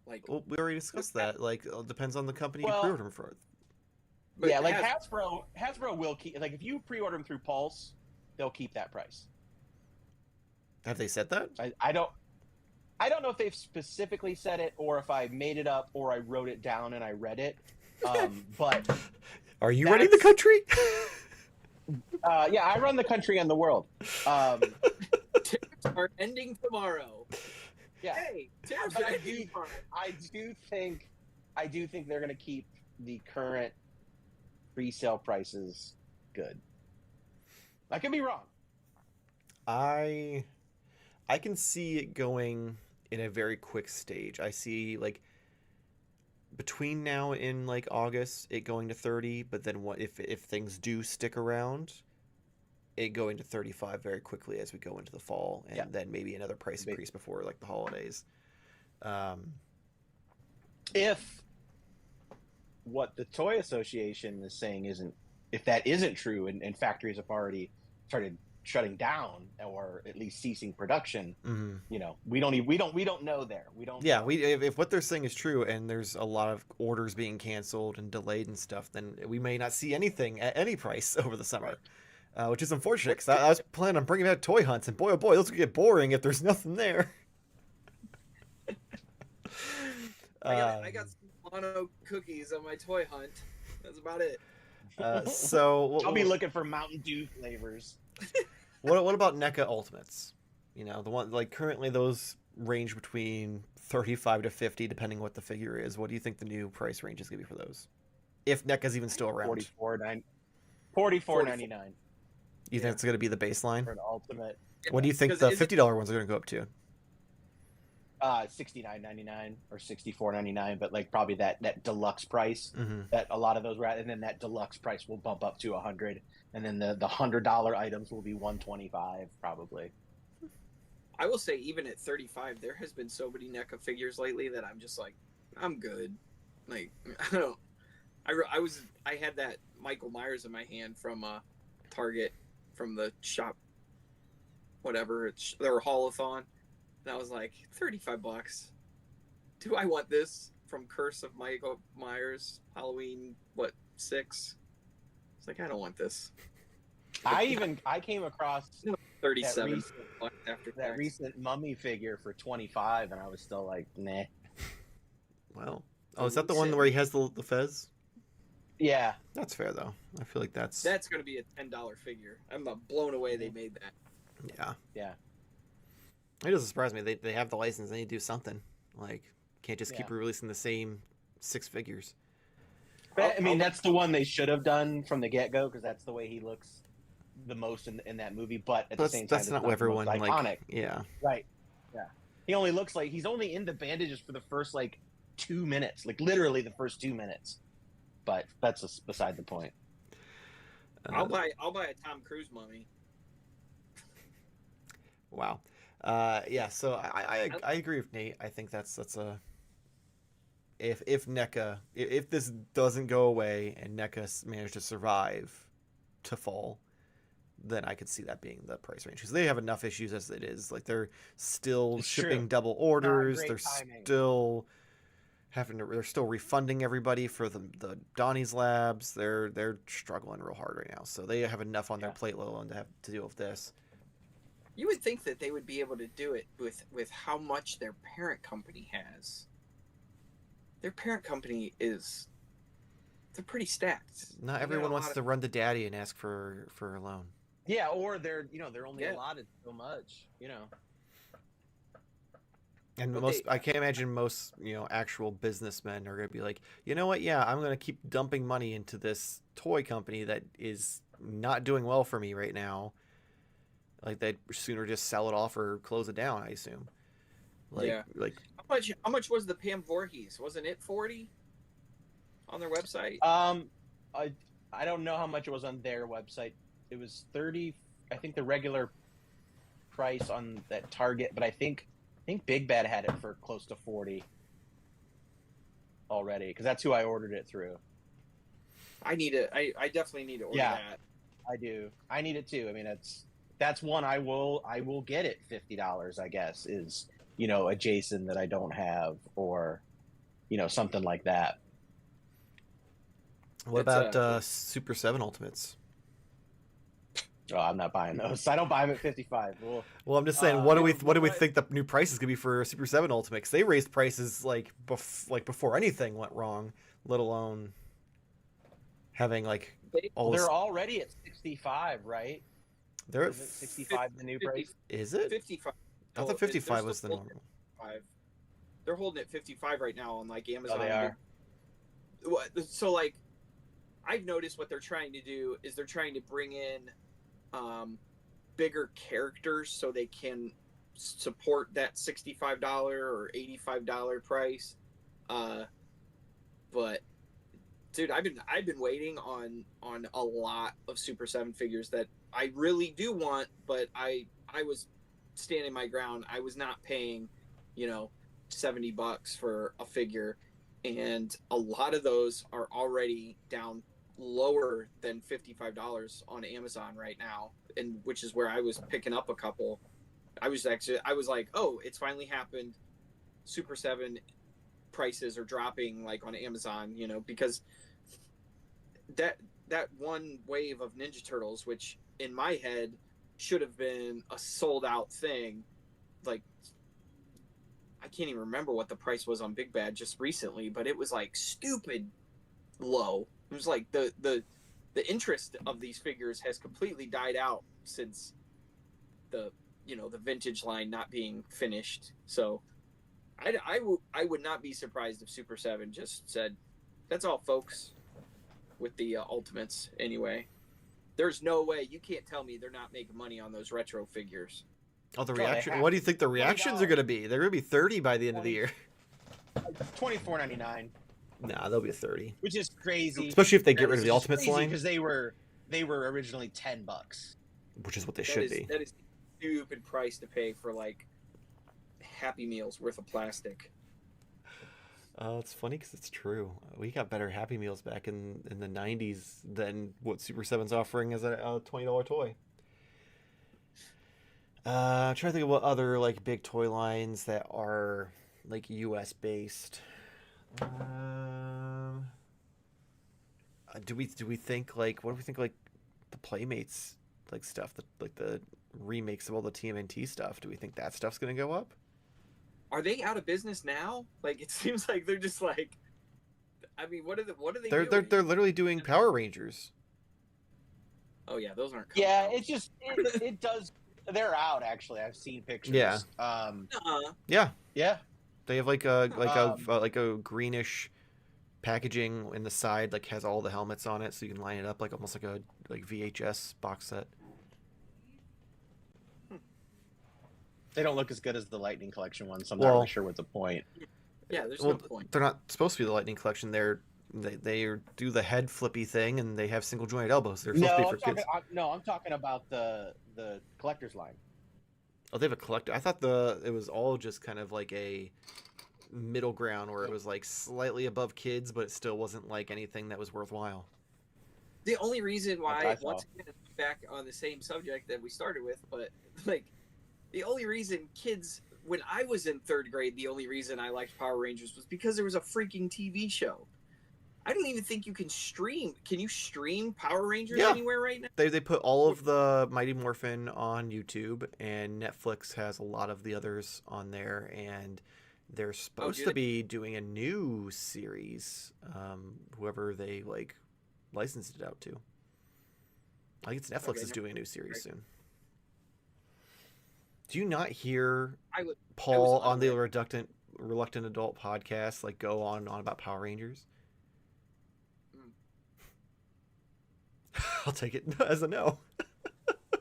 Like, Well, we already discussed that. Like, it depends on the company Well, you pre-order them for. but Yeah, like Hasbro will keep, like, if you pre-order them through Pulse, they'll keep that price. Have they said that? I don't know if they've specifically said it or if I made it up or I wrote it down and I read it. But Are you running the country? yeah, I run the country and the world. tariffs are ending tomorrow. Yeah, Hey, tariffs but are ending tomorrow. I do think they're going to keep the current resale prices good. I could be wrong. I can see it going in a very quick stage. I see, like, between now and like August it going to 30, but then what if things do stick around, it going to 35 very quickly as we go into the fall, and then maybe another price increase before like the holidays. If what the Toy Association is saying if that isn't true, and factories have already started shutting down or at least ceasing production, you know, we don't know there. We don't. Yeah, if what they're saying is true and there's a lot of orders being canceled and delayed and stuff, then we may not see anything at any price over the summer, which is unfortunate because I was planning on bringing back toy hunts, and boy oh boy, those could get boring if there's nothing there. I got some mono cookies on my toy hunt. That's about it. So I'll be looking for Mountain Dew flavors. What about NECA Ultimates? You know, the one, like, currently those range between 35 to 50 depending what the figure is. What do you think the new price range is going to be for those? If NECA's even still around. $44.99. You think it's going to be the baseline? For an Ultimate. What do you think the $50 ones are going to go up to? $69.99 or $64.99, but like probably that deluxe price that a lot of those were at, and then that deluxe price will bump up to $100, and then the $100 items will be $125 probably. I will say, even at 35, there has been so many NECA figures lately that I'm just like, I'm good. Like, I don't. I had that Michael Myers in my hand from Target, from the shop, whatever, their haulathon. And I was like, $35. Do I want this from Curse of Michael Myers, Halloween, 6? It's like, I don't want this. I came across 37 after that recent Mummy figure for $25, and I was still like, nah. Well, is that the one where he has the fez? Yeah, that's fair though. I feel like that's going to be a $10 figure. I'm blown away they made that. Yeah. It doesn't surprise me. They have the license. They need to do something. Like, can't just keep releasing the same 6 figures. I mean, that's the one they should have done from the get-go, because that's the way he looks the most in that movie. But at the same time, that's not what everyone iconic. Like. Yeah. Right. Yeah. He only looks like he's only in the bandages for the first 2 minutes, like literally the first 2 minutes. But that's just beside the point. I'll buy a Tom Cruise mummy. Wow. Yeah, so I agree with Nate. I think that's a if NECA, if this doesn't go away and NECA managed to survive to fall, then I could see that being the price range, because they have enough issues as it is. Like, they're still shipping double orders. They're still they're still refunding everybody for the Donnie's Labs. They're struggling real hard right now, so they have enough on their plate, let alone to have to deal with this. You would think that they would be able to do it with how much their parent company has. Their parent company they're pretty stacked. Not everyone wants to run to daddy and ask for a loan. Yeah, or they're only allotted so much, And I can't imagine most, actual businessmen are going to be like, you know what? Yeah, I'm going to keep dumping money into this toy company that is not doing well for me right now. Like, they'd sooner just sell it off or close it down, I assume. Like how much was the Pam Voorhees? Wasn't it $40 on their website? I don't know how much it was on their website. It was $30. I think the regular price on that Target, but I think Big Bad had it for close to 40 already, because that's who I ordered it through. I definitely need to order that. I do. I need it too. I mean, that's one I will get it $50, I guess, is, a Jason that I don't have, or something like that. What about Super 7 Ultimates? Oh, I'm not buying those. I don't buy them at 55. Well, I'm just saying, what do we think the new prices could be for Super 7 Ultimate? Because they raised prices like before anything went wrong, let alone having like all they're already at 65, right? They're Isn't 65 the new price? Is it 55? I thought 55 was the normal. They're holding it 55 right now on like Amazon. Oh, they are. So like, I've noticed what they're trying to do is they're trying to bring in bigger characters so they can support that $65 or $85 price. But dude, I've been waiting on a lot of Super 7 figures that I really do want, but I was standing my ground. I was not paying, $70 for a figure, and a lot of those are already down lower than $55 on Amazon right now, and which is where I was picking up a couple. I was like, oh, it's finally happened. Super 7 prices are dropping like on Amazon, because that one wave of Ninja Turtles, which in my head should have been a sold out thing, like I can't even remember what the price was on Big Bad just recently, but it was like stupid low. It was like the interest of these figures has completely died out since the vintage line not being finished. So I would not be surprised if Super 7 just said, that's all, folks, with the Ultimates anyway. There's no way. You can't tell me they're not making money on those retro figures. Oh, the reaction. What do you think the reactions are going to be? They're going to be 30 by the end of the year. $24.99. Nah, they'll be 30. Which is crazy. Especially if they get rid of the Ultimates line. Because they were originally $10. Which is what they should be. That is a stupid price to pay for like Happy Meals worth of plastic. It's funny because it's true. We got better Happy Meals back in the 90s than what Super 7's offering as a $20 toy. I'm trying to think of what other like big toy lines that are like US based. Do we think like, what do we think like the Playmates like stuff, like the remakes of all the TMNT stuff? Do we think that stuff's gonna go up? Are they out of business now? Like, it seems like they're just like, I mean, what are they doing? They're literally doing Power Rangers. Oh yeah, those aren't. Yeah, it's just it does. They're out actually. I've seen pictures. Yeah. Yeah. Yeah. They have like a greenish packaging in the side, like has all the helmets on it, so you can line it up like almost like a VHS box set. They don't look as good as the Lightning Collection ones, so I'm not really sure what the point. Yeah, there's no point. They're not supposed to be the Lightning Collection. They do the head flippy thing, and they have single jointed elbows. They're supposed to be for kids. I'm talking about the collector's line. Oh, they have a collector. I thought it was all just kind of like a middle ground where it was like slightly above kids, but it still wasn't like anything that was worthwhile. The only reason why, once again, back on the same subject that we started with, but like the only reason kids, when I was in third grade, the only reason I liked Power Rangers was because there was a freaking TV show. I don't even think you can stream. Can you stream Power Rangers anywhere right now? They put all of the Mighty Morphin on YouTube, and Netflix has a lot of the others on there, and they're supposed to be doing a new series, whoever they like licensed it out to. I think it's Netflix is doing a new series soon. Do you not hear Paul on the Reluctant Adult podcast like go on and on about Power Rangers? I'll take it as a no.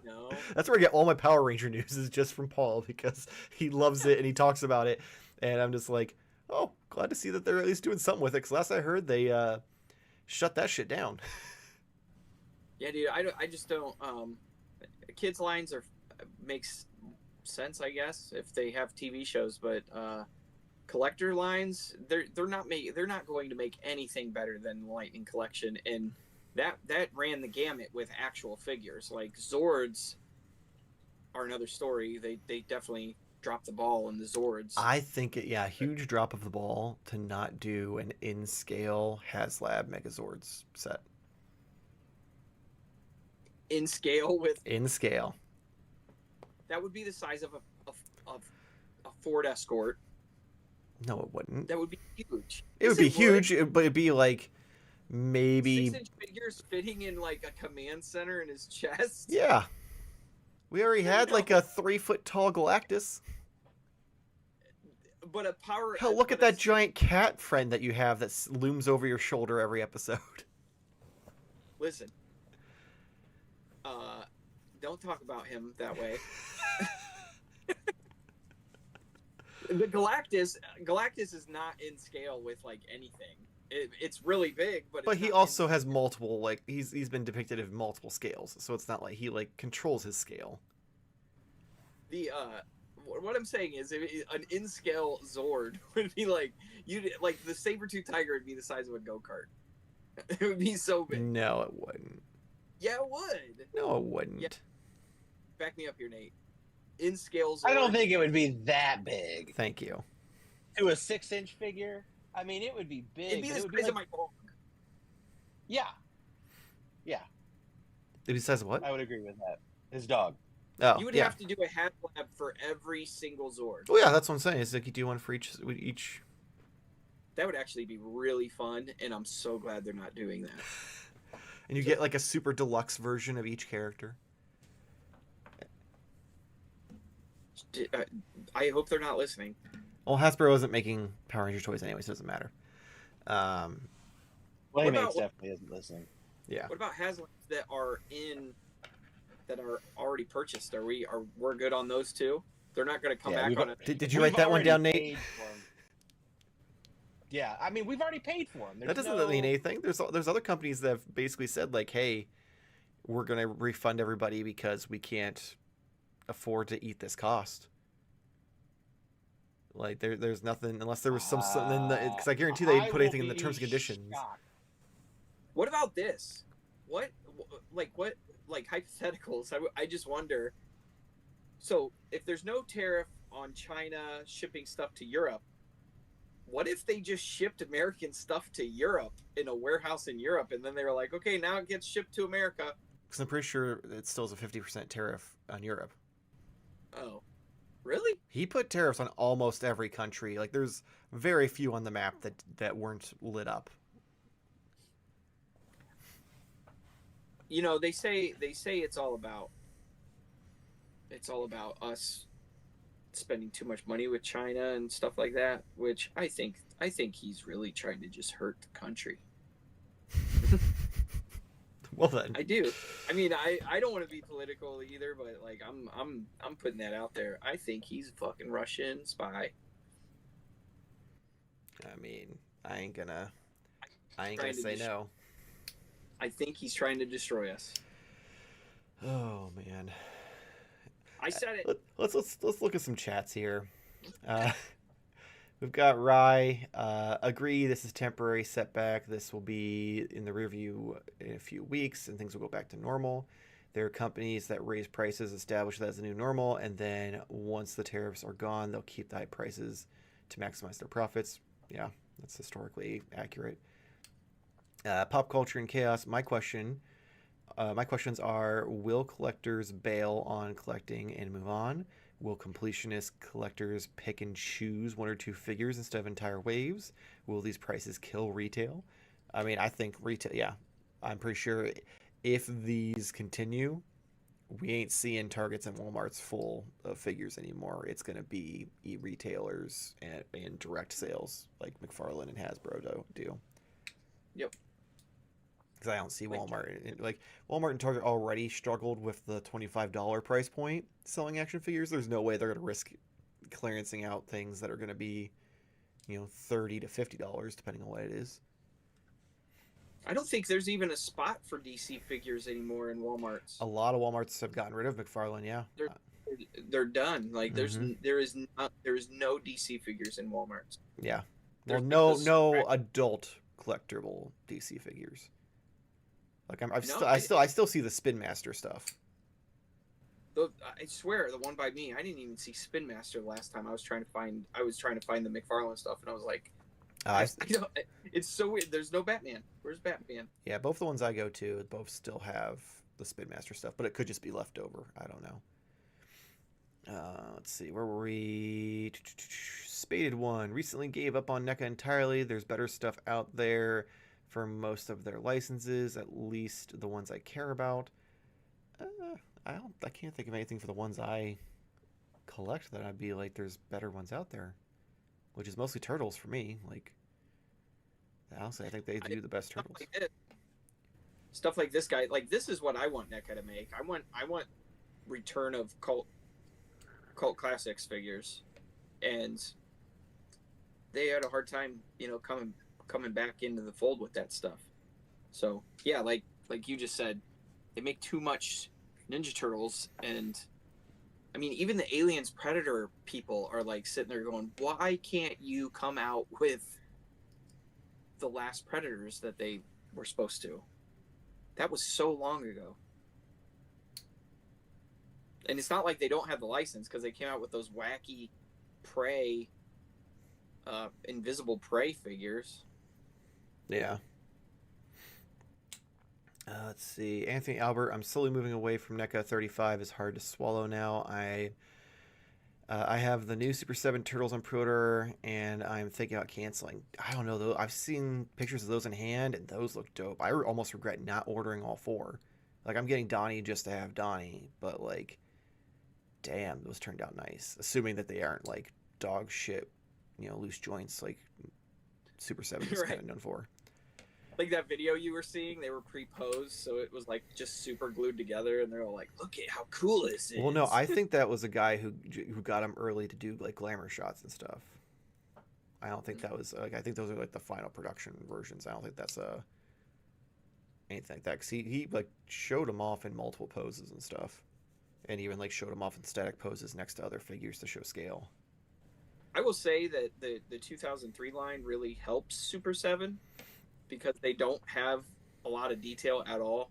No. That's where I get all my Power Ranger news, is just from Paul, because he loves it and he talks about it, and I'm just like, oh, glad to see that they're at least doing something with it, because last I heard they shut that shit down. Yeah, dude, I just don't. Kids lines makes sense, I guess, if they have TV shows. But collector lines, they're not going to make anything better than the Lightning Collection, and that ran the gamut with actual figures. Like Zords are another story. They definitely dropped the ball in the Zords. I think huge drop of the ball to not do an in-scale HasLab Megazords set. In scale with In scale. that would be the size of a Ford Escort. No, it wouldn't. That would be huge. It would be huge, but it'd be like maybe 6-inch figures fitting in like a command center in his chest. Yeah. We already had like a 3-foot tall Galactus. But a power. Hell, look at that giant cat friend that you have that looms over your shoulder every episode. Listen. Don't talk about him that way. The Galactus is not in scale with like anything. It's really big, but he also has multiple, like he's been depicted in multiple scales, so it's not like he like controls his scale. The what I'm saying is, an in scale Zord would be like the saber-tooth tiger would be the size of a go-kart. It would be so big. No, it wouldn't. Yeah, it would. No, it wouldn't. Yeah. Back me up here, Nate. In scale Zord. I don't think it would be that big. Thank you. To a 6-inch figure, I mean, it would be big. It'd be the size like... of my dog. Yeah. Yeah. It'd be the size of what? I would agree with that. His dog. Oh, You would yeah. have to do a HasLab for every single Zord. Oh yeah, that's what I'm saying. It's like you do one for each. That would actually be really fun, and I'm so glad they're not doing that. And you get like a super deluxe version of each character. I hope they're not listening. Well, Hasbro isn't making Power Ranger toys anyway, so it doesn't matter. Playmates definitely isn't listening. Yeah. What about HasLabs that are already purchased? We're good on those too? They're not going to come back on it. Did you write that one down, Nate? Yeah, I mean, we've already paid for them. That doesn't mean anything. There's other companies that have basically said like, hey, we're going to refund everybody because we can't afford to eat this cost. Like there's nothing unless there was something because I guarantee they'd put anything in the terms and conditions. Shocked. What about this? What hypotheticals? I just wonder. So if there's no tariff on China shipping stuff to Europe, what if they just shipped American stuff to Europe in a warehouse in Europe, and then they were like, okay, now it gets shipped to America? Because I'm pretty sure it still is a 50% tariff on Europe. Oh. Really? He put tariffs on almost every country. Like there's very few on the map that weren't lit up. You know, they say it's all about us spending too much money with China and stuff like that, which I think he's really trying to just hurt the country. Well then, I do. I mean, I don't want to be political either, but like I'm putting that out there. I think he's a fucking Russian spy. I mean, I ain't gonna say no. I think he's trying to destroy us. Oh man. I said it. Let's look at some chats here. We've got Rye. Agree, this is temporary setback. This will be in the review in a few weeks, and things will go back to normal. There are companies that raise prices, establish that as a new normal, and then once the tariffs are gone, they'll keep the high prices to maximize their profits. Yeah, that's historically accurate. Pop culture and chaos. My questions are: will collectors bail on collecting and move on? Will completionist collectors pick and choose one or two figures instead of entire waves? Will these prices kill retail? I mean, I think retail, yeah. I'm pretty sure if these continue, we ain't seeing Targets and Walmarts full of figures anymore. It's going to be e-retailers and direct sales like McFarlane and Hasbro do. Yep. Because I don't see Walmart. Like Walmart and Target already struggled with the $25 price point selling action figures. There's no way they're going to risk clearancing out things that are going to be, $30 to $50 depending on what it is. I don't think there's even a spot for DC figures anymore in Walmarts. A lot of Walmarts have gotten rid of McFarlane. Yeah. There's they're done. Like Mhm. there is no DC figures in Walmart. Yeah. Well, There's no adult collectible DC figures. Like no. I still see the Spin Master stuff. I swear the one by me, I didn't even see Spin Master last time. I was trying to find the McFarlane stuff, and I was like, I don't, it's so weird. There's no Batman. Where's Batman? Yeah, both the ones I go to, both still have the Spin Master stuff, but it could just be leftover. I don't know. Let's see, where were we? Spaded One recently gave up on NECA entirely. There's better stuff out there for most of their licenses, at least the ones I care about. I can't think of anything for the ones I collect that I'd be like, there's better ones out there, which is mostly turtles for me. Like, honestly, I think they do the best turtles. Stuff like this guy, like this is what I want NECA to make. I want return of cult classics figures, and they had a hard time, coming back into the fold with that stuff. So yeah, like you just said, they make too much Ninja Turtles, and I mean, even the Aliens Predator people are like sitting there going, why can't you come out with the last Predators that they were supposed to? That was so long ago. And it's not like they don't have the license, because they came out with those wacky Prey, invisible Prey figures. Yeah. Let's see. Anthony Albert, I'm slowly moving away from NECA. 35 is hard to swallow now. I have the new Super 7 Turtles on pre-order, and I'm thinking about canceling. I don't know, though. I've seen pictures of those in hand, and those look dope. I almost regret not ordering all 4. Like, I'm getting Donnie just to have Donnie, but, like, damn, those turned out nice. Assuming that they aren't, like, dog shit, loose joints, like Super 7 is kind of known for. Like that video you were seeing, they were pre-posed, so it was like just super glued together, and they're all like, "Look at how cool this is." Well, no, I think that was a guy who got him early to do like glamour shots and stuff. I don't think that was like, I think those are like the final production versions. I don't think that's anything like that, because he like showed him off in multiple poses and stuff, and even like showed him off in static poses next to other figures to show scale. I will say that the 2003 line really helps Super 7, because they don't have a lot of detail at all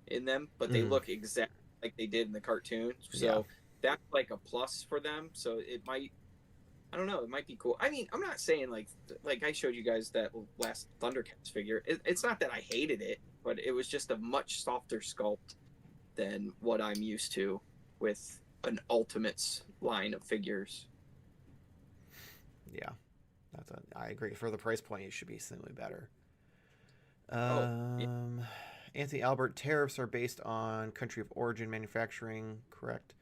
in them, but they look exactly like they did in the cartoon. So that's like a plus for them. So it might, I don't know, it might be cool. I mean, I'm not saying like I showed you guys that last Thundercats figure. It's not that I hated it, but it was just a much softer sculpt than what I'm used to with an Ultimates line of figures. Yeah, I agree. For the price point, it should be significantly better. Yeah. Anthony Albert, tariffs are based on country of origin manufacturing, correct?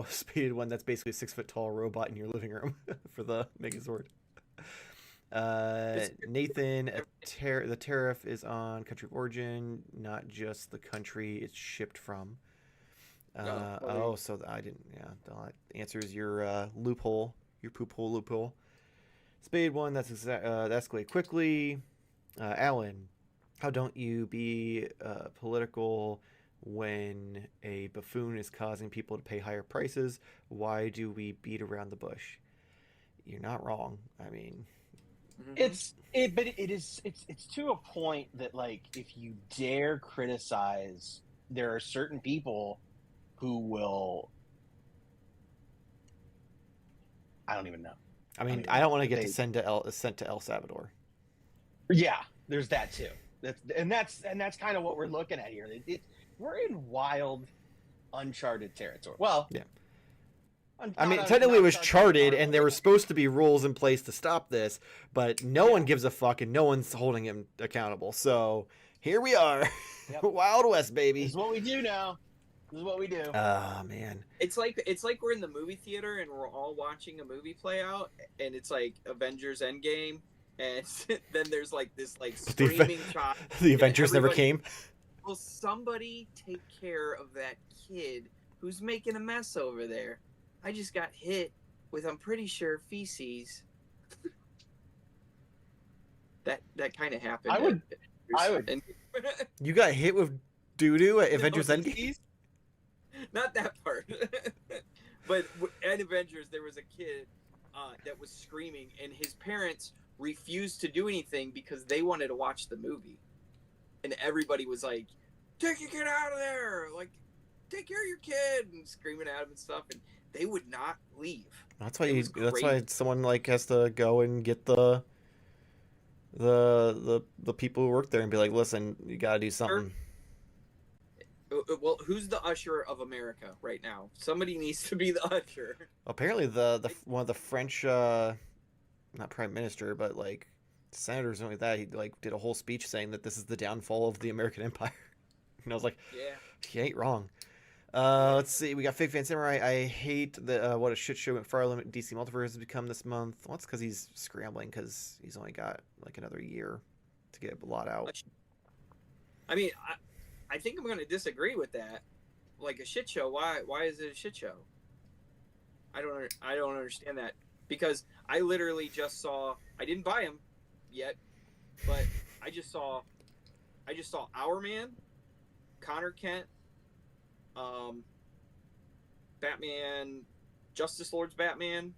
Speeded One, that's basically a 6 foot tall robot in your living room for the Megazord. Nathan, the tariff is on country of origin, not just the country it's shipped from. So I didn't, that answers your loophole, your poop hole loophole. Spade One, that's escalate quickly. Alan, how don't you be political when a buffoon is causing people to pay higher prices? Why do we beat around the bush? You're not wrong. I mean, it's to a point that, like, if you dare criticize, there are certain people who will. I don't even know. I don't want to get sent to El Salvador. Yeah, there's that too. That's kind of what we're looking at here. We're in wild, uncharted territory. Well, yeah. Technically it was charted, and there were supposed to be rules in place to stop this, but no one gives a fuck, and no one's holding him accountable. So here we are, Wild West, baby. This is what we do now. This is what we do. Oh man, it's like we're in the movie theater and we're all watching a movie play out, and it's like Avengers Endgame. And then there's like this like screaming shot. The Avengers never came. Will somebody take care of that kid who's making a mess over there? I just got hit with, I'm pretty sure, feces. that kind of happened. I would. You got hit with doo-doo at Avengers Endgame? Not that part. But at Avengers, there was a kid that was screaming, and his parents refused to do anything because they wanted to watch the movie. And everybody was like, "Take your kid out of there! Like, take care of your kid!" and screaming at him and stuff. And they would not leave. That's why It was that's why crazy. someone like has to go and get the people who work there and be like, listen, you got to do something. Well, who's the usher of America right now? Somebody needs to be the usher. Apparently, the one of the French, not prime minister, but like senators, something like that, he like did a whole speech saying that this is the downfall of the American empire. And I was like, Yeah. he ain't wrong. Let's see. We got Fake Fan Samurai. I hate the what a shit show McFarlane DC Multiverse has become this month. Well, it's because he's scrambling because he's only got like another year to get a lot out. I mean, I think I'm going to disagree with that. Like a shit show. Why is it a shit show? I don't understand that, because I literally just saw. I didn't buy him yet, but I just saw Our Man, Connor Kent, Batman, Justice Lord's Batman.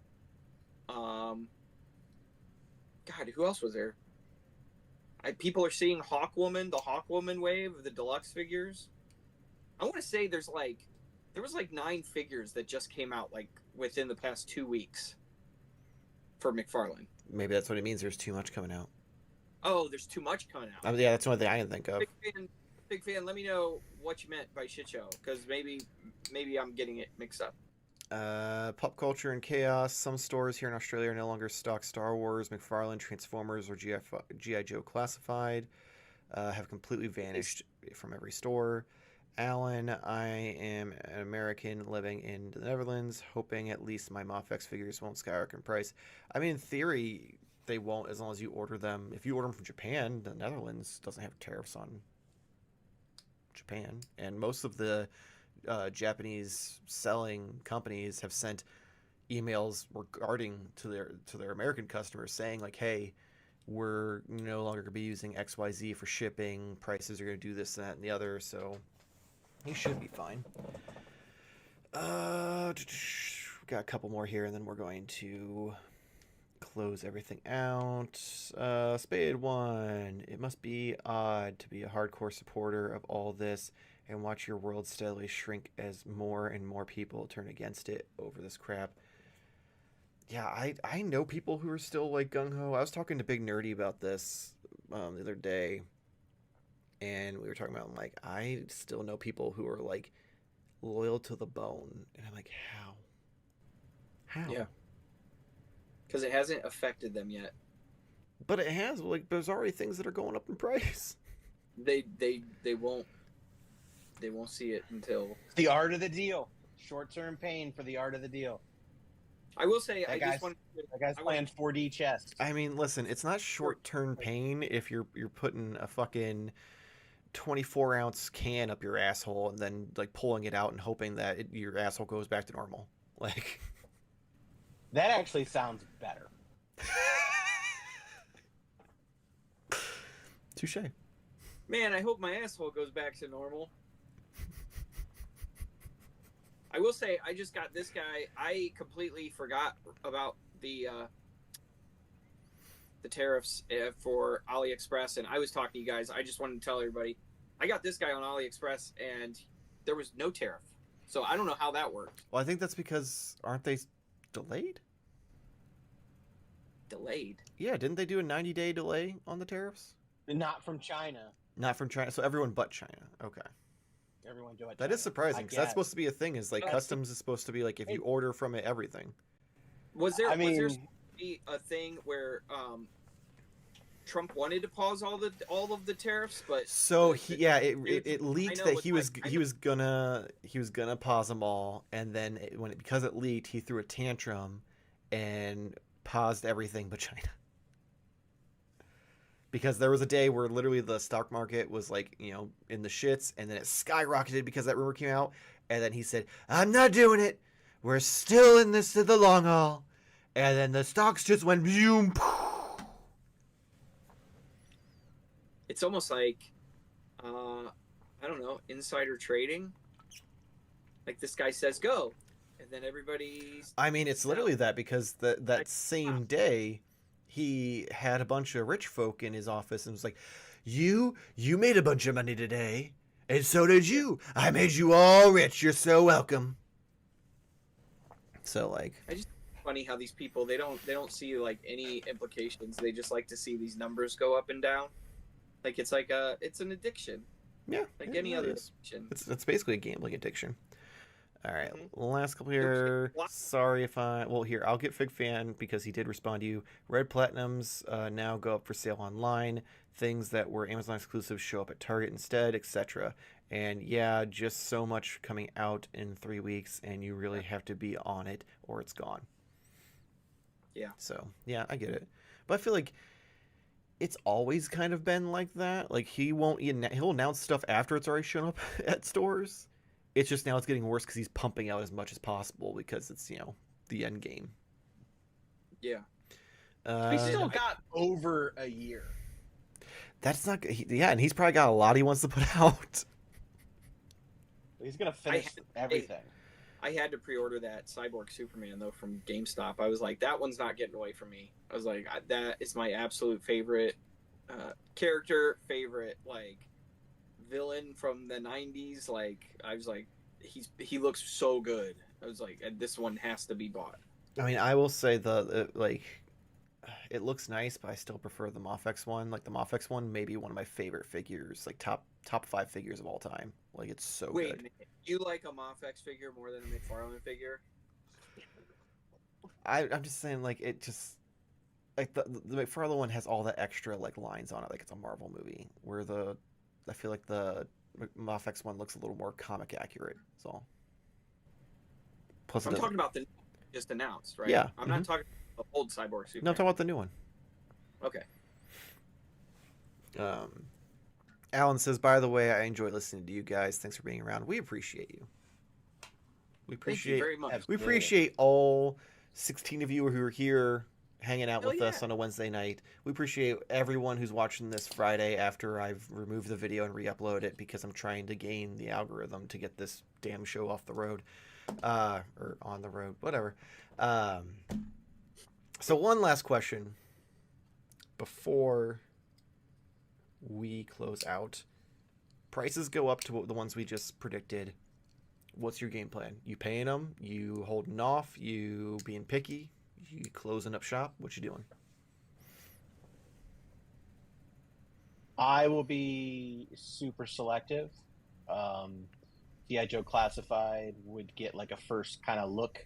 God, who else was there? People are seeing Hawkwoman, the Hawkwoman wave, the deluxe figures. I want to say there was like 9 figures that just came out like within the past 2 weeks for McFarlane. Maybe that's what it means. There's too much coming out. Oh, there's too much coming out. Yeah, that's the only thing I can think of. Big fan. Let me know what you meant by shit show, because maybe I'm getting it mixed up. Pop culture and chaos. Some stores here in Australia are no longer stock Star Wars, McFarlane, Transformers, or G.I. Joe Classified. Have completely vanished from every store. Alan, I am an American living in the Netherlands, hoping at least my Mafex figures won't skyrocket in price. I mean, in theory, they won't as long as you order them. If you order them from Japan, the Netherlands doesn't have tariffs on Japan. And most of the Japanese selling companies have sent emails regarding to their American customers saying like, hey, we're no longer going to be using XYZ for shipping. Prices are going to do this, that, and the other. So he should be fine. Got a couple more here, and then we're going to close everything out. Spade 1. It must be odd to be a hardcore supporter of all this and watch your world steadily shrink as more and more people turn against it over this crap. Yeah, I know people who are still like gung-ho. I was talking to Big Nerdy about this the other day, and we were talking about, like, I still know people who are like loyal to the bone, and I'm like, how? Yeah, because it hasn't affected them yet. But it has. Like, there's already things that are going up in price. They won't see it until the art of the deal. Short-term pain for the art of the deal. I will say, that guy's playing 4D chess. I mean, listen, it's not short-term pain if you're putting a fucking 24-ounce can up your asshole and then like pulling it out and hoping that your asshole goes back to normal. Like, that actually sounds better. Touche. Man, I hope my asshole goes back to normal. I will say, I just got this guy. I completely forgot about the tariffs for AliExpress, and I was talking to you guys. I just wanted to tell everybody, I got this guy on AliExpress, and there was no tariff. So I don't know how that worked. Well, I think that's because, aren't they delayed? Delayed? Yeah, didn't they do a 90-day delay on the tariffs? Not from China. Not from China. So everyone but China. Okay. Everyone do it. That is surprising, because that's supposed to be a thing. Is like customs is supposed to be like if you order from it, everything. Was there supposed to be a thing where Trump wanted to pause all of the tariffs, but so it leaked that he was gonna pause them all, and then because it leaked, he threw a tantrum and paused everything but China. Because there was a day where literally the stock market was like, in the shits, and then it skyrocketed because that rumor came out. And then he said, I'm not doing it. We're still in this to the long haul. And then the stocks just went boom. It's almost like, I don't know, insider trading. Like this guy says go, and then everybody's. I mean, it's literally that, because that same day, he had a bunch of rich folk in his office and was like, you made a bunch of money today, and so did you. I made you all rich. You're so welcome. So like, I just funny how these people they don't see like any implications. They just like to see these numbers go up and down. Like it's like it's an addiction. yeah, Like it any really other is. addiction. It's basically a gambling addiction. All right, Mhm. last couple here. Sorry if here, I'll get Fig Fan because he did respond to you. Red Platinums now go up for sale online. Things that were Amazon exclusive show up at Target instead, etc. And yeah, just so much coming out in 3 weeks, and you really have to be on it or it's gone. Yeah. So yeah, I get it, but I feel like it's always kind of been like that. Like he'll announce stuff after it's already shown up at stores. It's just now it's getting worse because he's pumping out as much as possible because it's the end game. Yeah. We still got over a year. That's not and he's probably got a lot he wants to put out. He's gonna finish everything. I had to pre-order that Cyborg Superman though from GameStop. I was like, that one's not getting away from me. I was like, that is my absolute favorite character, favorite like villain from the '90s. Like I was like, he looks so good. I was like, this one has to be bought. I mean, I will say it looks nice, but I still prefer the Mofex one. Like the Mofex one, maybe one of my favorite figures, like top 5 figures of all time. Like it's so Wait good. a minute. You like a Mofex figure more than a McFarlane figure? I'm just saying, like it just like the McFarlane one has all the extra like lines on it, like it's a Marvel movie. Where I feel like the Mofex one looks a little more comic accurate. So plus I'm talking about the just announced, right? Yeah. I'm not talking about the old Cyborg Superman. No, I'm talking about the new one. Okay. Alan says, by the way, I enjoy listening to you guys. Thanks for being around. We appreciate you. Thank you very much. We appreciate all 16 of you who are here hanging out with us on a Wednesday night. We appreciate everyone who's watching this Friday after I've removed the video and re-upload it because I'm trying to gain the algorithm to get this damn show off the road. Or on the road, whatever. So one last question before we close out. Prices go up to the ones we just predicted. What's your game plan? You paying them? You holding off? You being picky? You closing up shop? What you doing? I will be super selective. G.I. Joe Classified would get like a first kind of look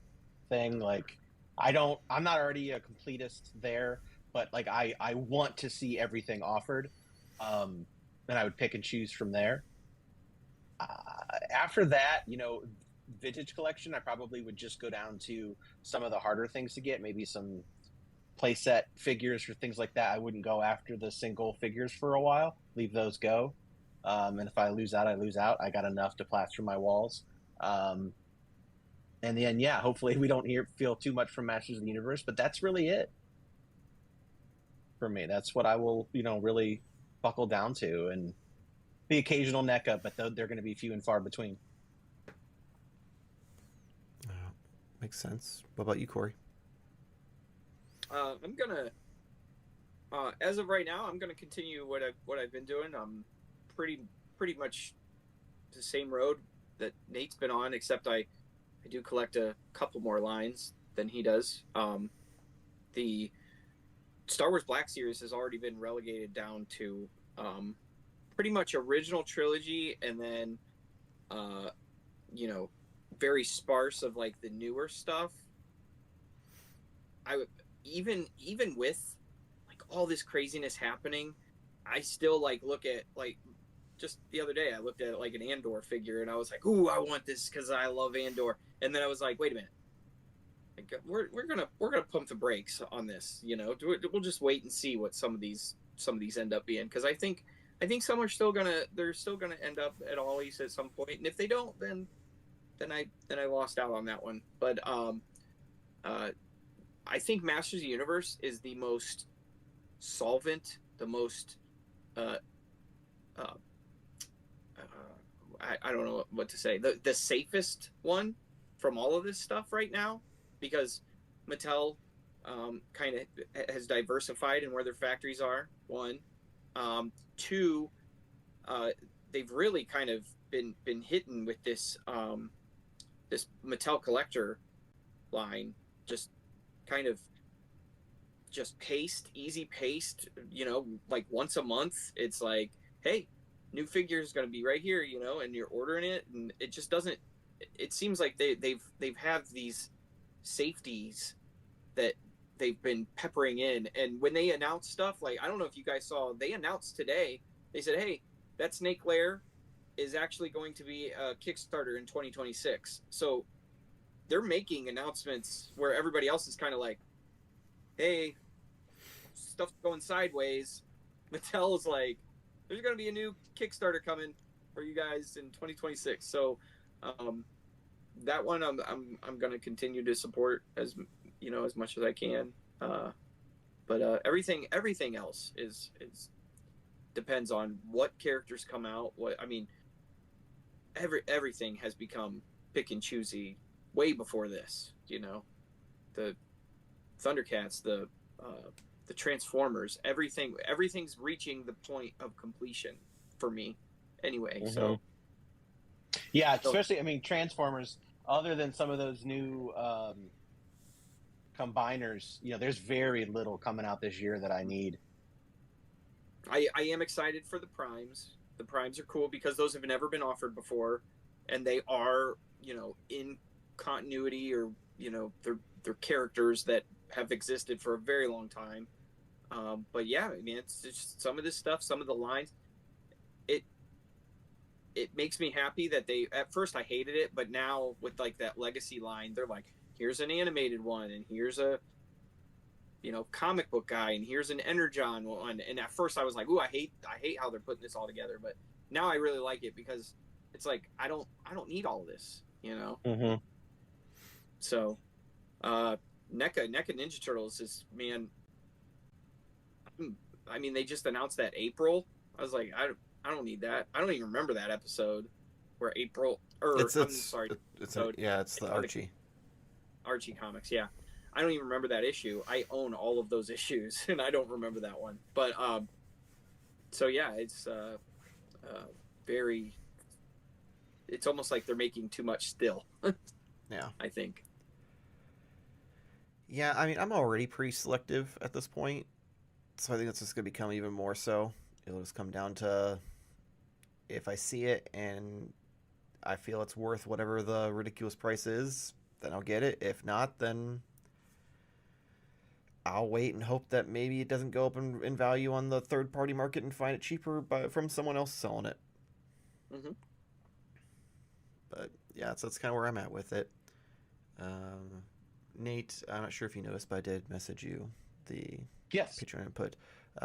thing. Like I'm not already a completist there, but like I want to see everything offered. And I would pick and choose from there. After that, vintage collection, I probably would just go down to some of the harder things to get, maybe some playset figures or things like that. I wouldn't go after the single figures for a while, leave those go. And if I lose out, I lose out. I got enough to plaster my walls. And then, yeah, hopefully we don't feel too much from Masters of the Universe, but that's really it for me. That's what I will, really buckle down to, and the occasional neck up, but they're going to be few and far between. Makes sense. What about you, Corey? I'm gonna, as of right now, I'm gonna continue what I've been doing. I'm pretty much the same road that Nate's been on, except I do collect a couple more lines than he does. The Star Wars Black Series has already been relegated down to pretty much original trilogy, and then very sparse of like the newer stuff. I even with like all this craziness happening, I still like look at like just the other day I looked at like an Andor figure and I was like, ooh, I want this because I love Andor. And then I was like, wait a minute, like we're gonna pump the brakes on this. We'll just wait and see what some of these end up being, because I think some are still gonna end up at Ollie's at some point, and if they don't, then I lost out on that one. But I think Masters of the Universe is the most solvent, the most I don't know what to say. The safest one from all of this stuff right now, because Mattel kind of has diversified in where their factories are. One, two, they've really kind of been hitting with this this Mattel collector line, just kind of just easy paced, like once a month. It's like, hey, new figure is going to be right here, and you're ordering it, and it just doesn't. It seems like they've have these safeties that they've been peppering in, and when they announce stuff, like I don't know if you guys saw, they announced today. They said, hey, that Snake Lair is actually going to be a Kickstarter in 2026. So they're making announcements where everybody else is kind of like, hey, stuff's going sideways. Mattel is like, there's going to be a new Kickstarter coming for you guys in 2026. So that one I'm going to continue to support as much as I can. But everything else is depends on what characters come out. Everything has become pick and choosy way before this. The Thundercats, the Transformers, everything's reaching the point of completion for me anyway. Mm-hmm. So yeah, especially Transformers, other than some of those new combiners, there's very little coming out this year that I need. I am excited for the Primes. The Primes are cool because those have never been offered before, and they are, in continuity, or they're characters that have existed for a very long time. But yeah, it's just some of this stuff, some of the lines. It makes me happy that at first I hated it, but now with like that legacy line, they're like, here's an animated one, and here's a comic book guy, and here's an Energon one. And at first I was like, ooh, I hate how they're putting this all together. But now I really like it because it's like I don't need all of this, Mm-hmm. So NECA Ninja Turtles is, man, they just announced that April. I was like, I don't need that. I don't even remember that episode where April, I'm sorry. It's the Archie comics. Yeah. I don't even remember that issue. I own all of those issues and I don't remember that one. But, so yeah, it's, it's almost like they're making too much still. Yeah. I think. Yeah. I'm already pretty selective at this point. So I think that's just going to become even more so. It'll just come down to if I see it and I feel it's worth whatever the ridiculous price is, then I'll get it. If not, then I'll wait and hope that maybe it doesn't go up in value on the third-party market and find it cheaper from someone else selling it. Mm-hmm. But yeah, so that's kind of where I'm at with it. Nate, I'm not sure if you noticed, but I did message you the Patreon input.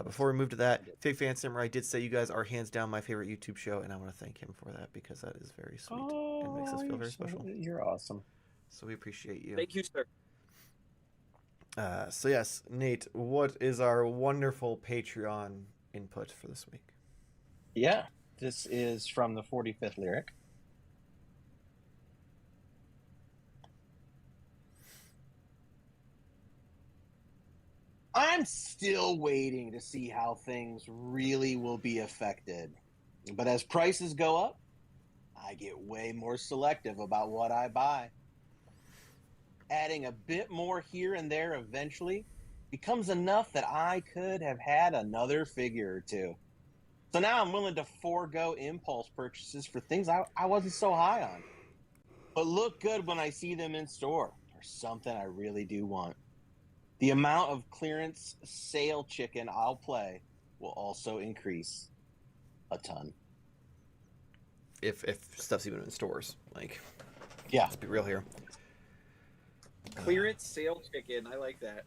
Before we move to that, Fig Fan Samurai did say you guys are hands down my favorite YouTube show, and I want to thank him for that because that is very sweet and makes us feel very special. You're awesome. So we appreciate you. Thank you, sir. So yes, Nate, what is our wonderful Patreon input for this week? Yeah, this is from the 45th lyric. I'm still waiting to see how things really will be affected. But as prices go up, I get way more selective about what I buy. Adding a bit more here and there eventually becomes enough that I could have had another figure or two. So now I'm willing to forego impulse purchases for things I wasn't so high on, but look good when I see them in store, or something I really do want. The amount of clearance sale chicken I'll play will also increase a ton. If stuff's even in stores, yeah, let's be real here. Clearance sale chicken, I like that.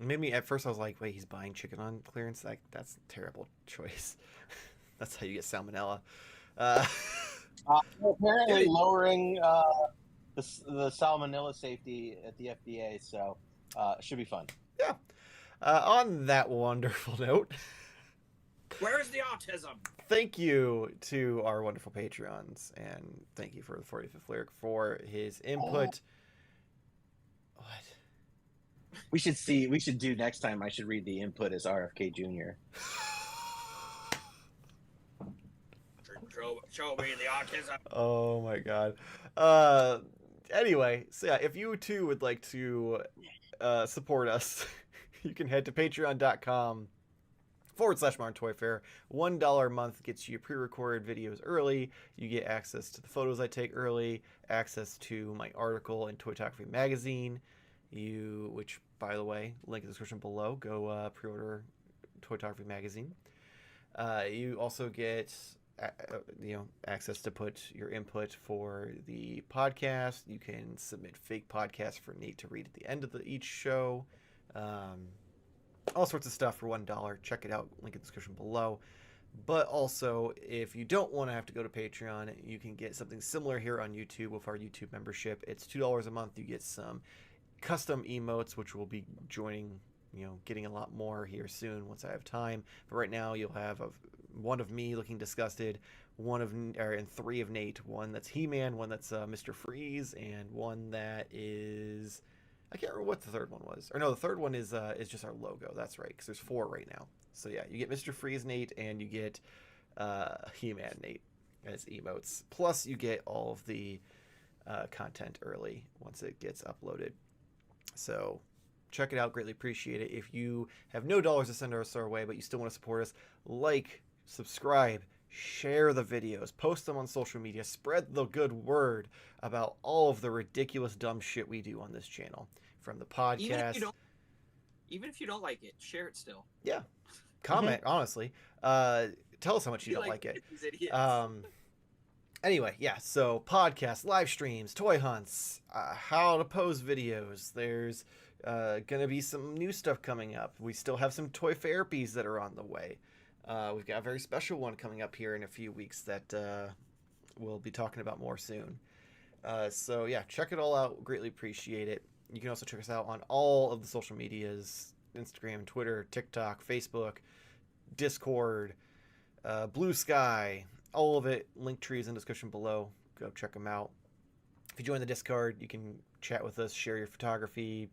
Maybe at first I was like, wait, he's buying chicken on clearance? That's a terrible choice. That's how you get salmonella. Apparently lowering the salmonella safety at the FDA, so it should be fun. Yeah. On that wonderful note, Where's the autism? Thank you to our wonderful Patreons, and thank you for the 45th Lyric for his input. What? We should do next time. I should read the input as RFK Jr. Show me the autism. Oh my god. Anyway, so yeah, if you too would like to support us, you can head to patreon.com/Modern Toy Fair. $1 a month gets you pre-recorded videos early. You get access to the photos I take early, access to my article in Toytography magazine. Which by the way, link in the description below. Go pre-order Toytography magazine. You also get access to put your input for the podcast. You can submit fake podcasts for Nate to read at the end of each show. All sorts of stuff for $1. Check it out. Link in the description below. But also, if you don't want to have to go to Patreon, you can get something similar here on YouTube with our YouTube membership. It's $2 a month. You get some custom emotes, which will be getting a lot more here soon once I have time. But right now, you'll have one of me looking disgusted, and 3 of Nate. One that's He-Man, one that's Mr. Freeze, and one that is, I can't remember what the third one was. Or no, the third one is just our logo. That's right, because there's 4 right now. So yeah, you get Mr. Freeze Nate, and you get He-Man Nate as emotes. Plus, you get all of the content early once it gets uploaded. So check it out. Greatly appreciate it. If you have no dollars to send us our way, but you still want to support us, subscribe, share the videos, post them on social media, spread the good word about all of the ridiculous dumb shit we do on this channel. From the podcast. Even if you don't like it, share it still. Yeah. Comment, honestly. Tell us how much you don't like it. Anyway, yeah, so podcasts, live streams, toy hunts, how to post videos. There's going to be some new stuff coming up. We still have some toy therapies that are on the way. We've got a very special one coming up here in a few weeks that we'll be talking about more soon. So yeah, check it all out. Greatly appreciate it. You can also check us out on all of the social medias: Instagram, Twitter, TikTok, Facebook, Discord, Blue Sky, all of it. Link trees in the description below. Go check them out. If you join the Discord, you can chat with us, share your photography,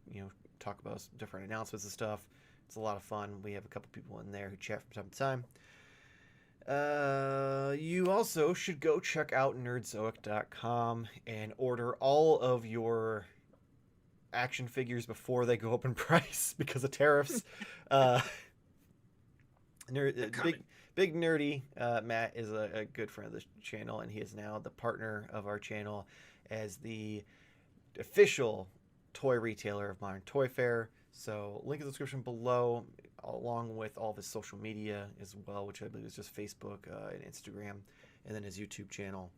talk about different announcements and stuff. It's a lot of fun. We have a couple people in there who chat from time to time. You also should go check out nerdzoic.com and order all of your action figures before they go up in price because of tariffs. Big nerdy Matt is a good friend of the channel, and he is now the partner of our channel as the official toy retailer of Modern Toy Fair. So link in the description below, along with all of his social media as well, which I believe is just Facebook and Instagram, and then his YouTube channel.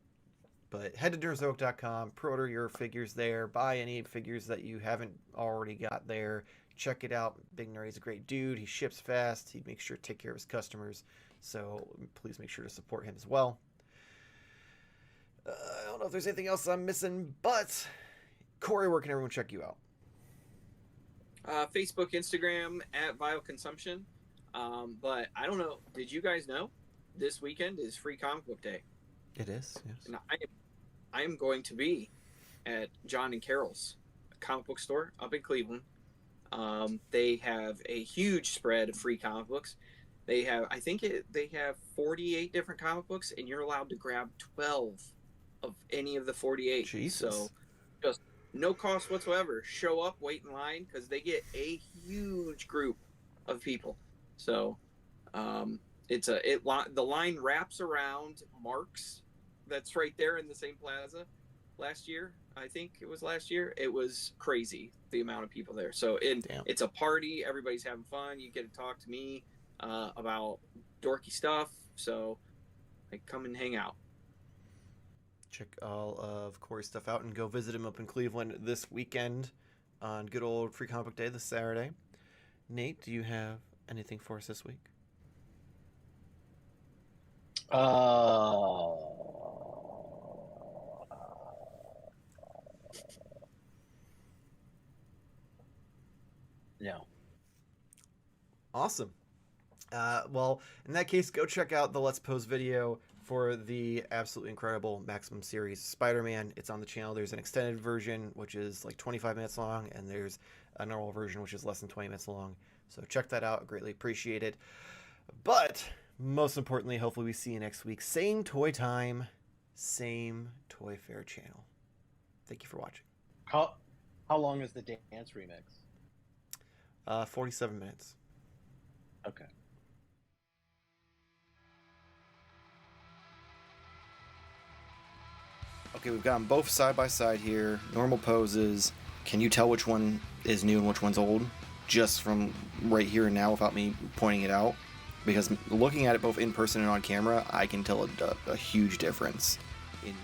But head to nerdzoic.com, pre-order your figures there, buy any figures that you haven't already got there. Check it out. Big Nerdy's a great dude. He ships fast. He makes sure to take care of his customers. So please make sure to support him as well. I don't know if there's anything else I'm missing, but Corey, where can everyone check you out? Facebook, Instagram, @VileConsumption. But I don't know. Did you guys know this weekend is Free Comic Book Day? It is, yes. And I am going to be at John and Carol's comic book store up in Cleveland. They have a huge spread of free comic books. They have, they have 48 different comic books, and you're allowed to grab 12 of any of the 48. Jesus. So just no cost whatsoever. Show up, wait in line, because they get a huge group of people. So the line wraps around Mark's. That's right there in the same plaza. Last year, I think it was last year, it was crazy the amount of people there. So it's a party. Everybody's having fun. You get to talk to me about dorky stuff. So come and hang out. Check all of Corey's stuff out and go visit him up in Cleveland this weekend on good old Free Comic Book Day this Saturday. Nate, do you have anything for us this week? No. Awesome. Well, in that case, go check out the Let's Pose video for the absolutely incredible Maximum Series Spider-Man. It's on the channel. There's an extended version, which is like 25 minutes long, and there's a normal version, which is less than 20 minutes long. So check that out. Greatly appreciate it. But most importantly, hopefully we see you next week. Same toy time, same Toy Fair channel. Thank you for watching. How long is the dance remix? 47 minutes. Okay. Okay, we've got them both side by side here. Normal poses. Can you tell which one is new and which one's old? Just from right here and now without me pointing it out? Because looking at it both in person and on camera, I can tell a huge difference in